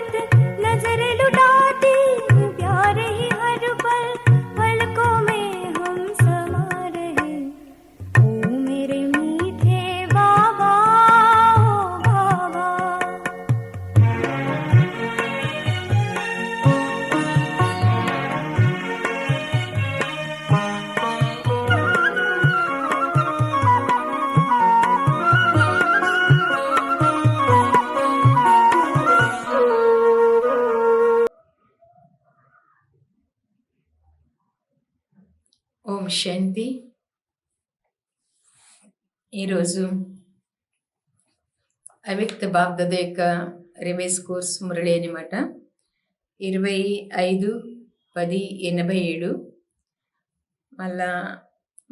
सूरत नजर लुटाती प्यार ही हर पल पलकों में हम समा रहे। ओ मेरे मीठे बाबा, ओ बाबा। ఓం శాంతి. ఈరోజు అవ్యక్త బాబ్దాద యొక్క రివైజ్ కోర్స్ మురళి అనమాట. 25/10/87, మళ్ళా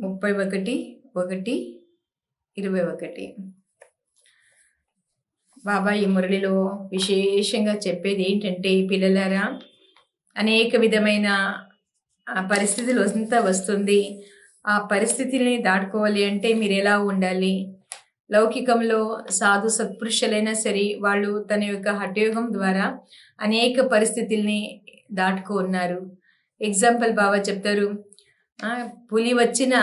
31/1/21. బాబా ఈ మురళిలో విశేషంగా చెప్పేది ఏంటంటే, పిల్లలారా, అనేక విధమైన పరిస్థితులు వస్తుంది. ఆ పరిస్థితిని దాటుకోవాలి అంటే మీరు ఎలా ఉండాలి? లౌకికంలో సాధు సత్పురుషులైనా సరే, వాళ్ళు తన యొక్క హఠయోగం ద్వారా అనేక పరిస్థితుల్ని దాటుకున్నారు. ఎగ్జాంపుల్ బాబా చెప్తారు, పులి వచ్చినా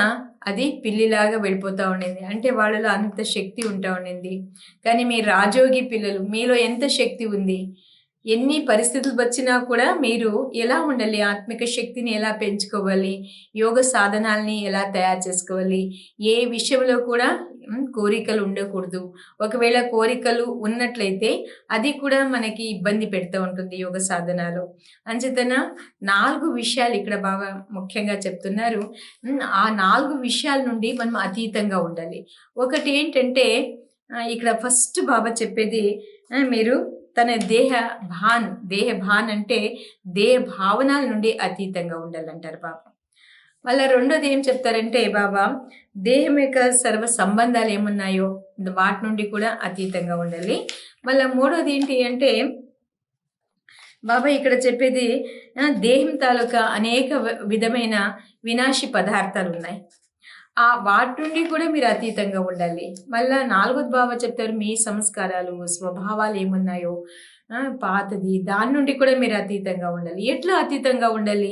అది పిల్లిలాగా వెళ్ళిపోతూ ఉండింది, అంటే వాళ్ళలో అంత శక్తి ఉంటా ఉండింది. కానీ మీ రాజయోగి పిల్లలు, మీలో ఎంత శక్తి ఉంది? ఎన్ని పరిస్థితులు వచ్చినా కూడా మీరు ఎలా ఉండాలి? ఆత్మిక శక్తిని ఎలా పెంచుకోవాలి? యోగ సాధనాల్ని ఎలా తయారు చేసుకోవాలి? ఏ విషయంలో కూడా కోరికలు ఉండకూడదు. ఒకవేళ కోరికలు ఉన్నట్లయితే అది కూడా మనకి ఇబ్బంది పెడుతూ ఉంటుంది యోగ సాధనాలు. అంచేతన 4 విషయాలు ఇక్కడ బాగా ముఖ్యంగా చెప్తున్నారు. ఆ 4 విషయాల నుండి మనం అతీతంగా ఉండాలి. ఒకటి ఏంటంటే, ఇక్కడ ఫస్ట్ బాబా చెప్పేది, మీరు తన దేహ భాన్ అంటే దేహ భావనాల నుండి అతీతంగా ఉండాలంటారు బాబా. మళ్ళీ రెండోది ఏం చెప్తారంటే బాబా, దేహం యొక్క సర్వ సంబంధాలు ఏమున్నాయో వాటి నుండి కూడా అతీతంగా ఉండాలి. మళ్ళీ మూడోది ఏంటి అంటే, బాబా ఇక్కడ చెప్పేది, దేహం తాలూకా అనేక విధమైన వినాశి పదార్థాలు ఉన్నాయి, వాటి నుండి కూడా మీరు అతీతంగా ఉండాలి. మళ్ళా 4వది బాబా చెప్తారు, మీ సంస్కారాలు స్వభావాలు ఏమున్నాయో పాతది, దాని నుండి కూడా మీరు అతీతంగా ఉండాలి. ఎట్లా అతీతంగా ఉండాలి?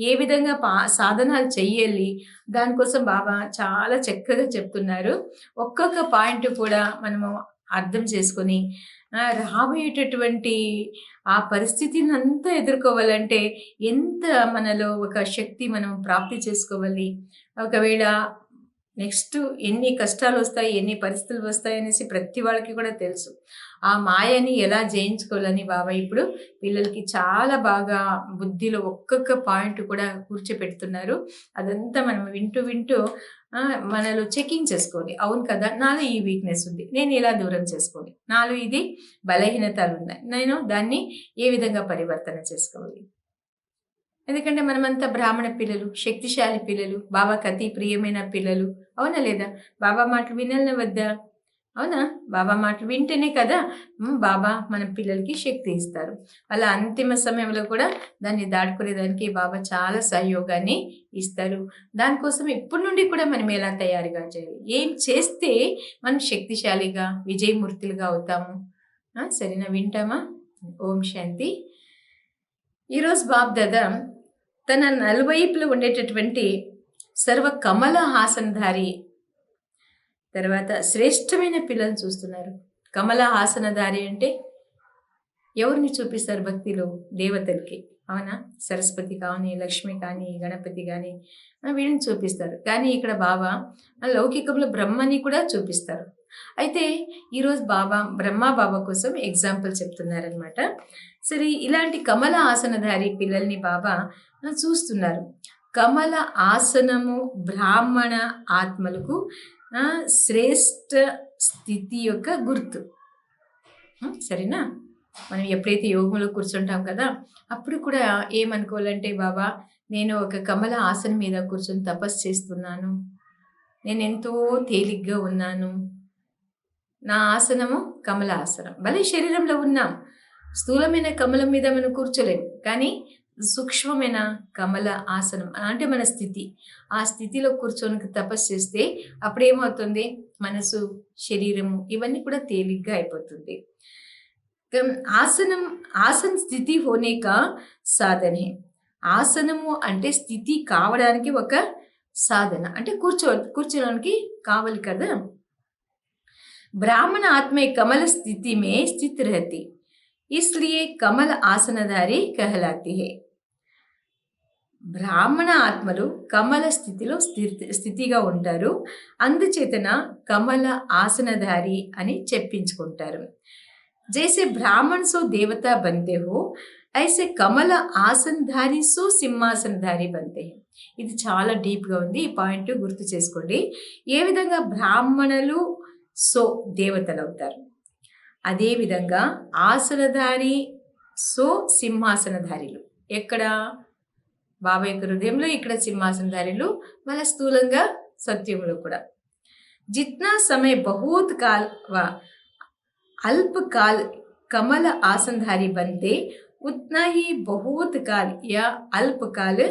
ఏ విధంగా సాధనాలు చెయ్యాలి? దానికోసం బాబా చాలా చక్కగా చెప్తున్నారు. ఒక్కొక్క పాయింట్ కూడా మనము అర్థం చేసుకొని రాబోయేటటువంటి ఆ పరిస్థితిని అంతా ఎదుర్కోవాలంటే ఎంత మనలో ఒక శక్తి మనం ప్రాప్తి చేసుకోవాలి. ఒకవేళ నెక్స్ట్ ఎన్ని కష్టాలు వస్తాయి, ఎన్ని పరిస్థితులు వస్తాయి అనేసి ప్రతి వాళ్ళకి కూడా తెలుసు. ఆ మాయని ఎలా జయించుకోవాలని బాబా ఇప్పుడు పిల్లలకి చాలా బాగా బుద్ధిలో ఒక్కొక్క పాయింట్ కూడా కూర్చోపెడుతున్నారు. అదంతా మనం వింటూ మనలో చెకింగ్ చేసుకోవాలి. అవును కదా, నాలో ఈ వీక్నెస్ ఉంది, నేను ఎలా దూరం చేసుకోవాలి? నాలో ఇది బలహీనతలు ఉన్నాయి, నేను దాన్ని ఏ విధంగా పరివర్తన చేసుకోవాలి? ఎందుకంటే మనమంతా బ్రాహ్మణ పిల్లలు, శక్తిశాలి పిల్లలు, బాబాకి అతి ప్రియమైన పిల్లలు. అవునా లేదా? బాబా మాటలు వినాలనే వద్దా? అవునా? బాబా మాటలు వింటేనే కదా బాబా మన పిల్లలకి శక్తి ఇస్తారు. అలా అంతిమ సమయంలో కూడా దాన్ని దాటుకునేదానికి బాబా చాలా సహయోగాన్ని ఇస్తారు. దానికోసం ఇప్పటి నుండి కూడా మనం ఎలా తయారుగా చేయాలి, ఏం చేస్తే మనం శక్తిశాలిగా విజయమూర్తులుగా అవుతాము? సరేనా? వింటామా? ఓం శాంతి. ఈరోజు బాబ్ దాదా తన నలువైపులో ఉండేటటువంటి సర్వ కమల హాసనధారి తర్వాత శ్రేష్టమైన పిల్లల్ని చూస్తున్నారు. కమల హాసనధారి అంటే ఎవరిని చూపిస్తారు భక్తిలో? దేవతలకి. అవునా? సరస్వతి కానీ, లక్ష్మి కానీ, గణపతి కానీ వీళ్ళని చూపిస్తారు. కానీ ఇక్కడ బాబా లౌకికంలో బ్రహ్మని కూడా చూపిస్తారు. అయితే ఈరోజు బాబా బ్రహ్మ బాబా కోసం ఎగ్జాంపుల్ చెప్తున్నారనమాట. సరే, ఇలాంటి కమల ఆసనధారి పిల్లల్ని బాబా చూస్తున్నారు. కమల ఆసనము బ్రాహ్మణ ఆత్మలకు శ్రేష్ఠ స్థితి యొక్క గుర్తు. సరేనా? మనం ఎప్పుడైతే యోగంలో కూర్చుంటాం కదా, అప్పుడు కూడా ఏమనుకోవాలంటే, బాబా నేను ఒక కమల ఆసనం మీద కూర్చొని తపస్సు చేస్తున్నాను, నేను ఎంతో తేలిగ్గా ఉన్నాను, నా ఆసనము కమల ఆసనం. భలే శరీరంలో ఉన్నాం, స్థూలమైన కమలం మీద మనం కూర్చోలేము, కానీ సూక్ష్మమైన కమల ఆసనం అంటే మన స్థితి. ఆ స్థితిలో కూర్చొని తపస్సు చేస్తే అప్పుడేమవుతుంది, మనసు, శరీరము ఇవన్నీ కూడా తేలిగ్గా అయిపోతుంది. ఆసనం ఆసన్ స్థితి హోనే కా సాధన హే. ఆసనము అంటే స్థితి కావడానికి ఒక సాధన, అంటే కూర్చోడానికి కావాలి కదా. ब्राह्मण आत्मा कमल स्थिति में स्थित रहती, इसलिए कमल आसनधारी कहलाती है. బ్రాహ్మణ ఆత్మలు కమల స్థితిలో స్థితిగా ఉంటారు, అందుచేతన కమల ఆసనధారి అని చెప్పించుకుంటారు. జైసే బ్రాహ్మణ్ సో దేవతా బంతే హో, ఐసే కమల ఆసనధారి సో సింహాసనధారి బంతే హై. ఇది చాలా డీప్గా ఉంది, ఈ పాయింట్ గుర్తు చేసుకోండి. ఏ విధంగా బ్రాహ్మణులు సో దేవతలు అవుతారు, అదేవిధంగా ఆసనధారి సో సింహాసనధారిలు. ఎక్కడ? బాబా యొక్క హృదయంలో, ఇక్కడ సింహాసనధారిలు, మళ్ళీ స్థూలంగా సత్యంలో కూడా. జిత్నా సమయ బహుత్ కాల్ వ అల్ప కాల్ కమల ఆసనధారి బంతే, ఉత్నా హీ బహుత్ కాల్ యా అల్ప కాల్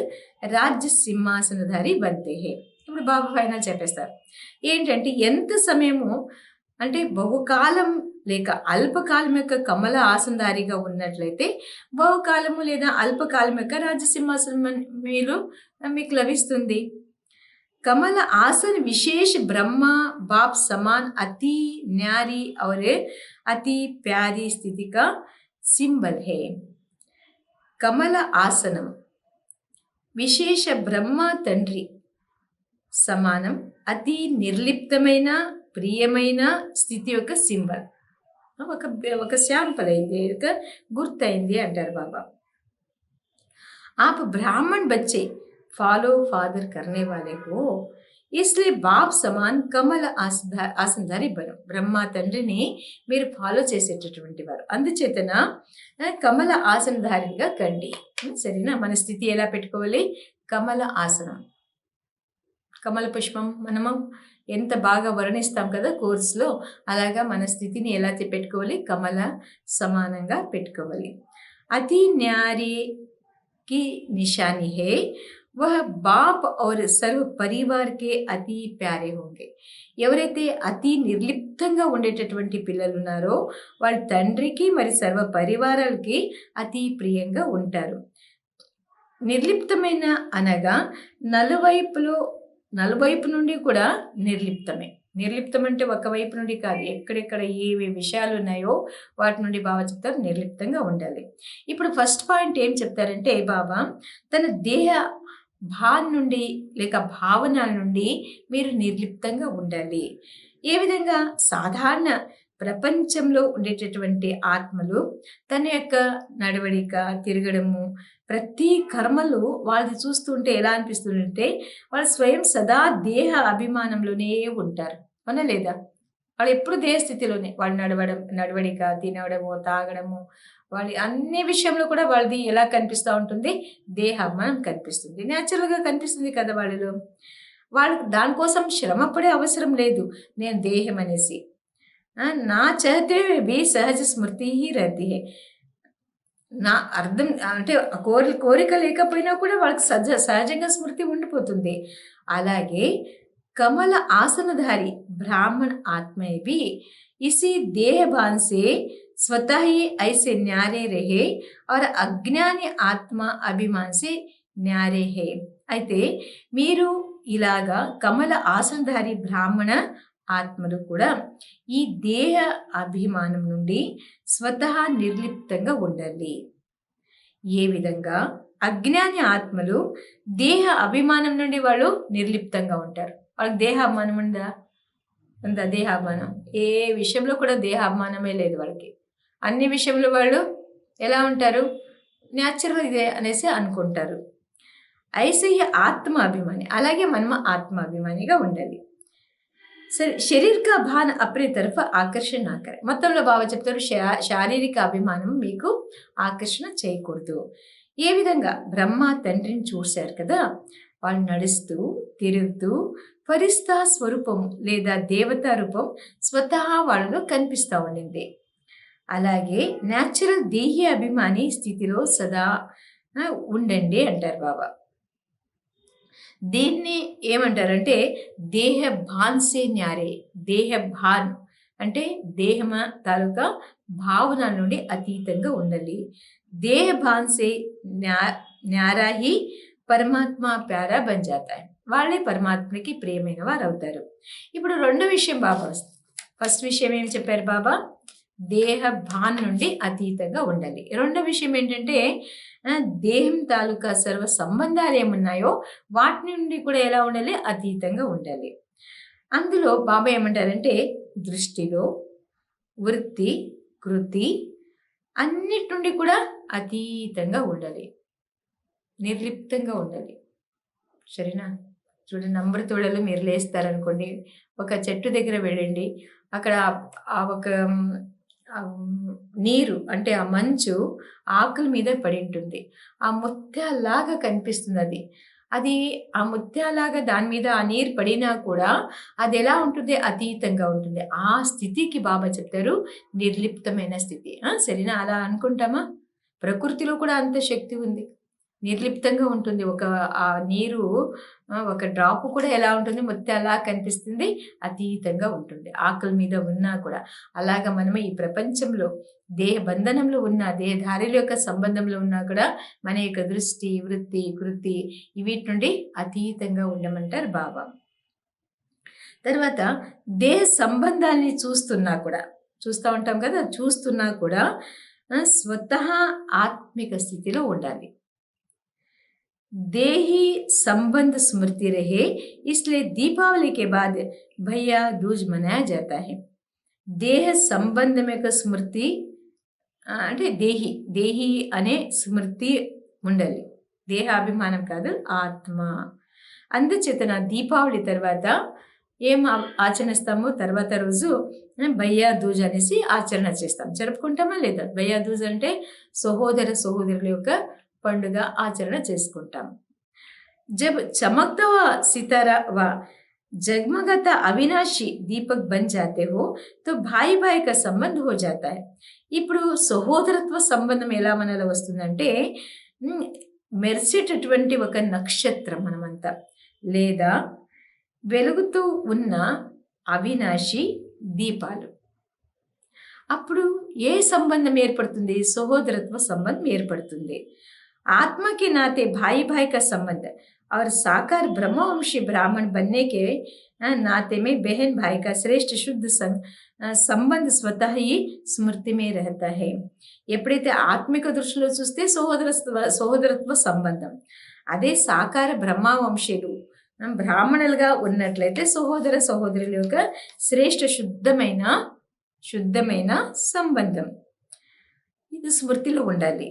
రాజ్య సింహాసనధారి బంతే హే. ఇప్పుడు బాబా పైన చెప్పేస్తారు ఏంటంటే, ఎంత సమయము అంటే బహుకాలం లేక అల్పకాలం యొక్క కమల ఆసనధారిగా ఉన్నట్లయితే బహుకాలము లేదా అల్పకాలం యొక్క రాజసింహాసనం మీరు మీకు లభిస్తుంది. कमल आसन विशेष ब्रह्मा बाप समान अति न्यारी और अति प्यारी स्थिति का सिंबल है. कमल आसनम విశేష బ్రహ్మ తండ్రి సమానం, అతి నిర్లిప్తమైన ప్రియమైన స్థితి యొక్క సింబల్, ఒక శాంపల్ అయింది, ఒక గుర్తయింది అంటారు బాబా. आप ब्राह्मण बच्चे फॉलो फादर करने वाले हो, इसलिए బాప్ సమాన్ కమల ఆసనధారి బలం. బ్రహ్మ తండ్రిని మీరు ఫాలో చేసేటటువంటి వారు, అందుచేతన కమల ఆసనధారిగా కండి. సరేనా? మన స్థితి ఎలా పెట్టుకోవాలి? కమల ఆసనం. కమల పుష్పం మనము ఎంత బాగా వర్ణిస్తాం కదా కోర్సులో, అలాగా మన స్థితిని ఎలా పెట్టుకోవాలి? కమల సమానంగా పెట్టుకోవాలి. అతి న్యారీ की निशानी है, वह बाप और सर्व परिवार के అతి ప్యారే होंगे. ఎవరైతే అతి నిర్లిప్తంగా ఉండేటటువంటి పిల్లలు ఉన్నారో వాళ్ళ తండ్రికి మరి సర్వ పరివారాలకి అతి ప్రియంగా ఉంటారు. నిర్లిప్తమైన అనగా నలువైపు నుండి కూడా నిర్లిప్తమే. నిర్లిప్తం అంటే ఒకవైపు నుండి కాదు, ఎక్కడెక్కడ ఏవి విషయాలు ఉన్నాయో వాటి నుండి బాబా చెప్తారు నిర్లిప్తంగా ఉండాలి. ఇప్పుడు ఫస్ట్ పాయింట్ ఏం చెప్తారంటే, బాబా తన దేహ నుండి లేక భావనల నుండి మీరు నిర్లిప్తంగా ఉండాలి. ఏ విధంగా? సాధారణ ప్రపంచంలో ఉండేటటువంటి ఆత్మలు తన యొక్క నడవడిక, తిరగడము, ప్రతి కర్మలు వాళ్ళది చూస్తుంటే ఎలా అనిపిస్తుందంటే వాళ్ళు స్వయం సదా దేహ అభిమానంలోనే ఉంటారు, అవునా లేదా? వాళ్ళు ఎప్పుడు దేహ స్థితిలోనే, వాళ్ళు నడవడిక, తినడము, తాగడము, వాళ్ళ అన్ని విషయంలో కూడా వాళ్ళది ఎలా కనిపిస్తూ ఉంటుంది? దేహ అభిమానం కనిపిస్తుంది, న్యాచురల్గా కనిపిస్తుంది కదా వాళ్ళలో. వాళ్ళకి దానికోసం శ్రమపడే అవసరం లేదు. నేను దేహం అనేసి నా చహతే బి సహజ స్మృతి హీ రహతీ హై. నా అర్థం అంటే కోరిక లేకపోయినా కూడా వాళ్ళకి సహజంగా స్మృతి ఉండిపోతుంది. అలాగే కమల ఆసనధారి బ్రాహ్మణ ఆత్మ भी इसी देह भान से स्वतः ही ऐसे न्यारे रहे और अज्ञानी ఆత్మ అభిమాన్ से న్యారే హే. అయితే మీరు ఇలాగా కమల ఆసనధారి బ్రాహ్మణ ఆత్మలు కూడా ఈ దేహ అభిమానం నుండి స్వతహా నిర్లిప్తంగా ఉండాలి. ఏ విధంగా? అజ్ఞాని ఆత్మలు దేహ అభిమానం నుండి వాళ్ళు నిర్లిప్తంగా ఉంటారు. వాళ్ళకి దేహ అభిమానం ఉందా? దేహాభిమానం ఏ విషయంలో కూడా దేహాభిమానమే లేదు వాళ్ళకి. అన్ని విషయంలో వాళ్ళు ఎలా ఉంటారు? న్యాచురల్ ఇదే అనేసి అనుకుంటారు. ఐసే ఆత్మ అభిమాని, అలాగే మనం ఆత్మాభిమానిగా ఉండాలి. సరే, శరీర కా భాన్ అప్నే తరఫ ఆకర్షణ నా కరే. మొత్తంలో బాబా చెప్తారు శారీరక అభిమానం మీకు ఆకర్షణ చేయకూడదు. ఏ విధంగా? బ్రహ్మ తండ్రిని చూశారు కదా, వాళ్ళు నడుస్తూ తిరుగుతూ ఫరిస్తా స్వరూపం లేదా దేవతా రూపం స్వతహా వాళ్ళలో కనిపిస్తూ ఉండింది. అలాగే న్యాచురల్ దేహి అభిమాని స్థితిలో సదా ఉండండి అంటారు బాబా. దీన్ని ఏమంటారంటే దేహ భాన్ సే న్యారే. దేహ భాన్ అంటే దేహమ తాలూకా భావన నుండి అతీతంగా ఉండాలి. దేహ భాన్ సే న్యారా హీ పరమాత్మ ప్యారా బన్ జాతా హై. వాళ్ళే పరమాత్మకి ప్రియమైన వారు అవుతారు. ఇప్పుడు రెండో విషయం బాబా ఫస్ట్ విషయం ఏమి చెప్పారు బాబా? దేహ భాన్ నుండి అతీతంగా ఉండాలి. రెండో విషయం ఏంటంటే దేహం తాలూకా సర్వ సంబంధాలు ఏమున్నాయో వాటి నుండి కూడా ఎలా ఉండాలి? అతీతంగా ఉండాలి. అందులో బాబా ఏమంటారంటే దృష్టిలో, వృత్తి, కృతి అన్నిటి నుండి కూడా అతీతంగా ఉండాలి, నిర్లిప్తంగా ఉండాలి. సరేనా? చూడండి, అమృతోడలు మీరు లేస్తారనుకోండి, ఒక చెట్టు దగ్గర వెళ్ళండి, అక్కడ ఒక నీరు అంటే ఆ మంచు ఆకుల మీద పడి ఉంటుంది. ఆ ముత్యాలాగా కనిపిస్తుంది అది. అది ఆ ముత్యాలాగా దాని మీద ఆ నీరు పడినా కూడా అది ఎలా ఉంటుంది? అతీతంగా ఉంటుంది. ఆ స్థితికి బాబా చెప్తారు నిర్లిప్తమైన స్థితి. సరేనా? అలా అనుకుంటామా? ప్రకృతిలో కూడా అంత శక్తి ఉంది, నిర్లిప్తంగా ఉంటుంది. ఆ నీరు ఒక డ్రాప్ కూడా ఎలా ఉంటుంది? ముత్యాలా కనిపిస్తుంది, అతీతంగా ఉంటుంది ఆకుల మీద ఉన్నా కూడా. అలాగా మనం ఈ ప్రపంచంలో దేహ బంధనంలో ఉన్న, దేహధారుల యొక్క సంబంధంలో ఉన్నా కూడా మన యొక్క దృష్టి, వృత్తి, కృతి వీటి నుండి అతీతంగా ఉండమంటారు బాబా. తర్వాత దేహ సంబంధాన్ని చూస్తున్నా కూడా, చూస్తూ ఉంటాం కదా, చూస్తున్నా కూడా స్వతహా ఆత్మిక స్థితిలో ఉండాలి. देही संबंध स्मृति रहे, इसलिए दीपावली के बाद भैया दूज मनाया जाता है. देह संबंधం యొక్క స్మృతి అంటే దేహి అనే స్మృతి ఉండాలి, దేహాభిమానం కాదు, ఆత్మ. అందుచేతన దీపావళి తర్వాత ఏం ఆచరిస్తాము? తర్వాత రోజు భయ్యా దూజ్ అనేసి ఆచరణ చేస్తాం, జరుపుకుంటామా లేదా? భయ్యా దూజ్ అంటే సహోదరుల యొక్క పండుగ ఆచరణ చేసుకుంటాం. जब चमकता हुआ सितारा व जगमगाता अविनाशी दीपक बन जाते हो तो भाई भाई का संबंध हो जाता है. ఇప్పుడు సహోదరత్వ సంబంధం ఎలా మనలో వస్తుందంటే మెరిసేటటువంటి ఒక నక్షత్రం మనమంతా, లేదా వెలుగుతూ ఉన్న అవినాశి దీపాలు. అప్పుడు ఏ సంబంధం ఏర్పడుతుంది? సహోదరత్వ సంబంధం ఏర్పడుతుంది. आत्मा के नाते भाई भाई का संबंध और साकार ब्रह्मवंशी ब्राह्मण बनने के नाते में बहन भाई का श्रेष्ठ शुद्ध संबंध स्वतः ही स्मृति में रहता है. ఎప్పుడైతే ఆత్మిక దృష్టిలో చూస్తే సహోదరత్వ సంబంధం, అదే సాకార బ్రహ్మవంశీయులు బ్రాహ్మణులుగా ఉన్నట్లయితే సహోదరుల యొక్క శ్రేష్ఠ శుద్ధమైన సంబంధం ఇది స్మృతిలో ఉండాలి.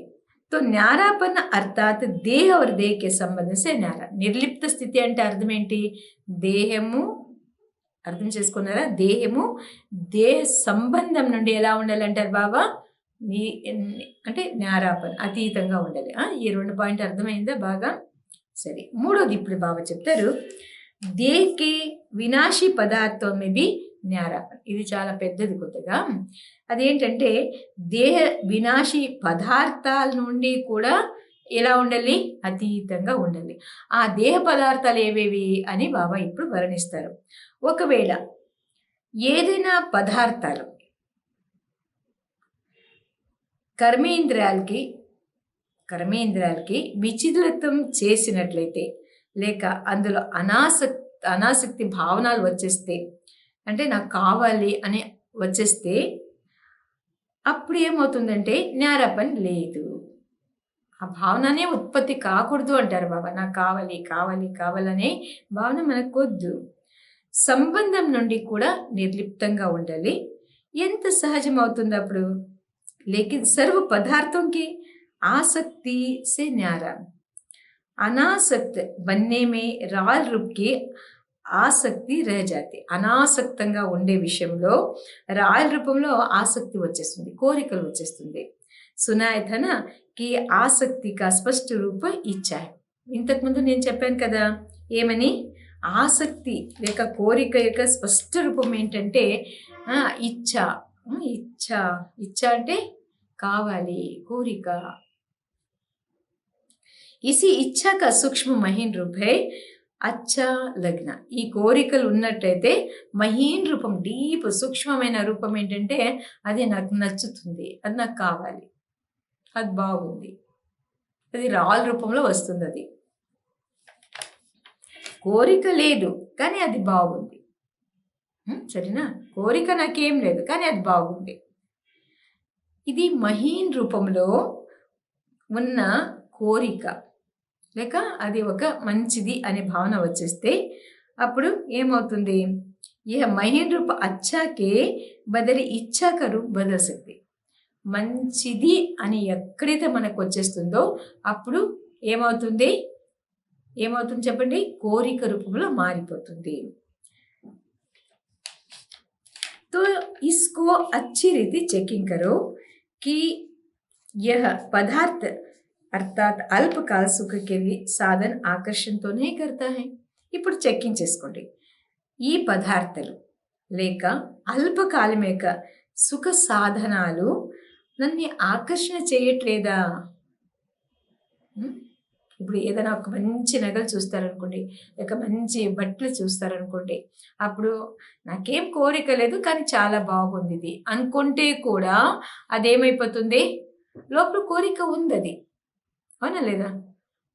तो न्यारापन अर्थात देह और देह के संबंध से न्यारा. నిర్లిప్త స్థితి అంటే అర్థం ఏంటి? దేహము, అర్థం చేసుకున్నారా? దేహము దేహ సంబంధం నుండి ఎలా ఉండాలంటారు బాబా? అంటే న్యారాపన్, అతీతంగా ఉండాలి. ఈ 2 పాయింట్ అర్థమైందా బాగా? సరే, మూడోది ఇప్పుడు బాబా చెప్తారు దేహకి వినాశీ పదార్థం బి న్యారాపన్. ఇది చాలా పెద్దది కొత్తగా. అదేంటంటే దేహ వినాశీ పదార్థాల నుండి కూడా ఎలా ఉండాలి? అతీతంగా ఉండాలి. ఆ దేహ పదార్థాలు ఏవేవి అని బాబా ఇప్పుడు వర్ణిస్తారు. ఒకవేళ ఏదైనా పదార్థాలు కర్మేంద్రియాలకి విచలితం చేసినట్లయితే, లేక అందులో అనాసక్తి భావనలు వచ్చేస్తే, అంటే నాకు కావాలి అని వచ్చేస్తే అప్పుడు ఏమవుతుందంటే న్యారాపన్ లేదు, ఆ భావననే ఉత్పత్తి కాకూడదు అంటారు బాబా. నాకు కావాలనే భావన మనకు వద్దు. సంబంధం నుండి కూడా నిర్లిప్తంగా ఉండాలి. ఎంత సహజం అవుతుంది అప్పుడు? లేకిన్ సర్వ పదార్థంకి ఆసక్తి సే న్యారా, అనాసక్త్ బన్నే మే రాల్ రూప్కి ఆసక్తి రహజాతి. అనాసక్తంగా ఉండే విషయంలో రాయల్ రూపంలో ఆసక్తి వచ్చేస్తుంది, కోరికలు వచ్చేస్తుంది. సునాయతన కి ఆసక్తి కా స్పష్ట రూప ఇచ్చా. ఇంతకుముందు నేను చెప్పాను కదా ఏమని? ఆసక్తి లేక కోరిక యొక్క స్పష్ట రూపం ఏంటంటే ఇచ్చ. అంటే కావాలి, కోరిక. इसी इच्छा का सूक्ष्म महीन रूप है అచ్చా లగ్న. ఈ కోరికలు ఉన్నట్టయితే మహీన్ రూపం, డీప్ సూక్ష్మమైన రూపం ఏంటంటే అది నాకు నచ్చుతుంది, అది నాకు కావాలి, అది బాగుంది, అది రాల్ రూపంలో వస్తుంది. అది కోరిక లేదు కానీ అది బాగుంది. సరేనా? కోరిక నాకేం లేదు కానీ అది బాగుంది. ఇది మహీన్ రూపంలో ఉన్న కోరిక, లేక అది ఒక మంచిది అనే భావన వచ్చేస్తే అప్పుడు ఏమవుతుంది? యह మహీన్ రూప అచ్చాకే బదలి ఇచ్చాక రూప్ బదల్ సక్తి. మంచిది అని ఎక్కడైతే మనకు వచ్చేస్తుందో అప్పుడు ఏమవుతుంది చెప్పండి? కోరిక రూపంలో మారిపోతుంది. तो इसको अच्छी रीति चेकिंग करो कि यह पदार्थ अर्थात अल्पकाल सुख के लिए साधन आकर्षण तो नहीं करता है. ఇప్పుడు చెక్కింగ్ చేసుకోండి. ఈ పదార్థాలు లేక అల్పకాలం యొక్క సుఖ సాధనాలు నన్ను ఆకర్షణ చేయట్లేదా? ఇప్పుడు ఏదైనా ఒక మంచి నగలు చూస్తారనుకోండి, లేక మంచి బట్టలు చూస్తారనుకోండి, అప్పుడు నాకేం కోరిక లేదు కానీ చాలా బాగుంది ఇది అనుకుంటే కూడా అదేమైపోతుంది? లోపల కోరిక ఉంది, అది అవునా లేదా?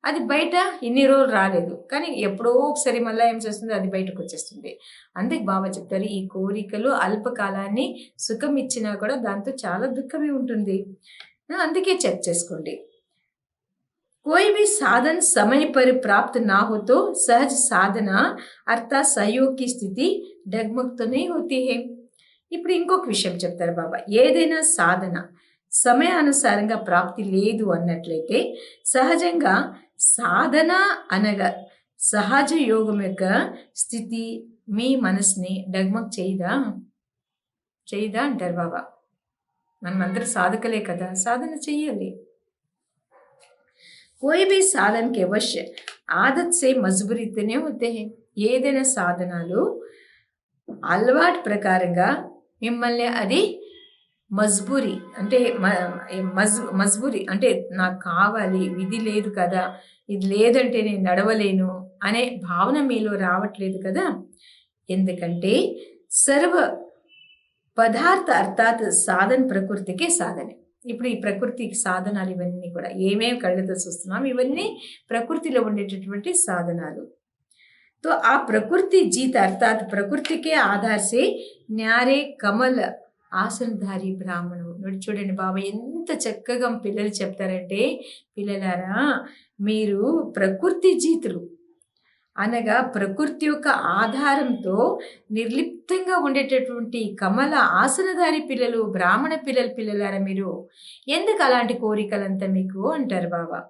అది బయట ఇన్ని రోజులు రాలేదు కానీ ఎప్పుడో ఒకసారి మళ్ళీ ఏం చేస్తుంది? అది బయటకు వచ్చేస్తుంది. అందుకే బాబా చెప్తారు, ఈ కోరికలు అల్పకాలాన్ని సుఖం ఇచ్చినా కూడా దాంతో చాలా దుఃఖమే ఉంటుంది. అందుకే చెక్ చేసుకోండి. कोई भी साधन समय पर प्राप्त ना हो तो सहज साधना अर्थात सहयोग की स्थिति डगमग तो नहीं होती है. ఇప్పుడు ఇంకొక విషయం చెప్తారు బాబా, ఏదైనా సాధన సమయానుసారంగా ప్రాప్తి లేదు అన్నట్లయితే సహజంగా సాధన అనగా సహజ యోగం యొక్క స్థితి మీ మనసుని డగ్మగ్ చేయదా అంటారు బాబా. మనమందరూ సాధకులే కదా, సాధన చెయ్యాలి. कोई भी साधन के वश आदत से मजबूरीతోనే होते हैं. ఏదైనా సాధనాలు అలవాటు ప్రకారంగా మిమ్మల్ని అది మజ్బూరి అంటే మజ్బూరి అంటే నాకు కావాలి, విధి లేదు కదా, ఇది లేదంటే నేను నడవలేను అనే భావన మీలో రావట్లేదు కదా. ఎందుకంటే సర్వ పదార్థ అర్థాత్ సాధన ప్రకృతికే సాధనే. ఇప్పుడు ఈ ప్రకృతి సాధనాలు ఇవన్నీ కూడా ఏమేమి కళ్ళతో చూస్తున్నాం, ఇవన్నీ ప్రకృతిలో ఉండేటటువంటి సాధనాలు. तो ఆ ప్రకృతి జీత అర్థాత్ ప్రకృతికే ఆధార్ సే న్యారే కమల ఆసనధారి బ్రాహ్మణుడు. చూడండి బాబా ఎంత చక్కగా పిల్లలు చెప్తారంటే, పిల్లలారా మీరు ప్రకృతి జీతులు అనగా ప్రకృతి యొక్క ఆధారంతో నిర్లిప్తంగా ఉండేటటువంటి కమల ఆసనధారి పిల్లలు, బ్రాహ్మణ పిల్లలారా మీరు ఎందుకు అలాంటి కోరికలంతా మీకు అంటారు బాబా.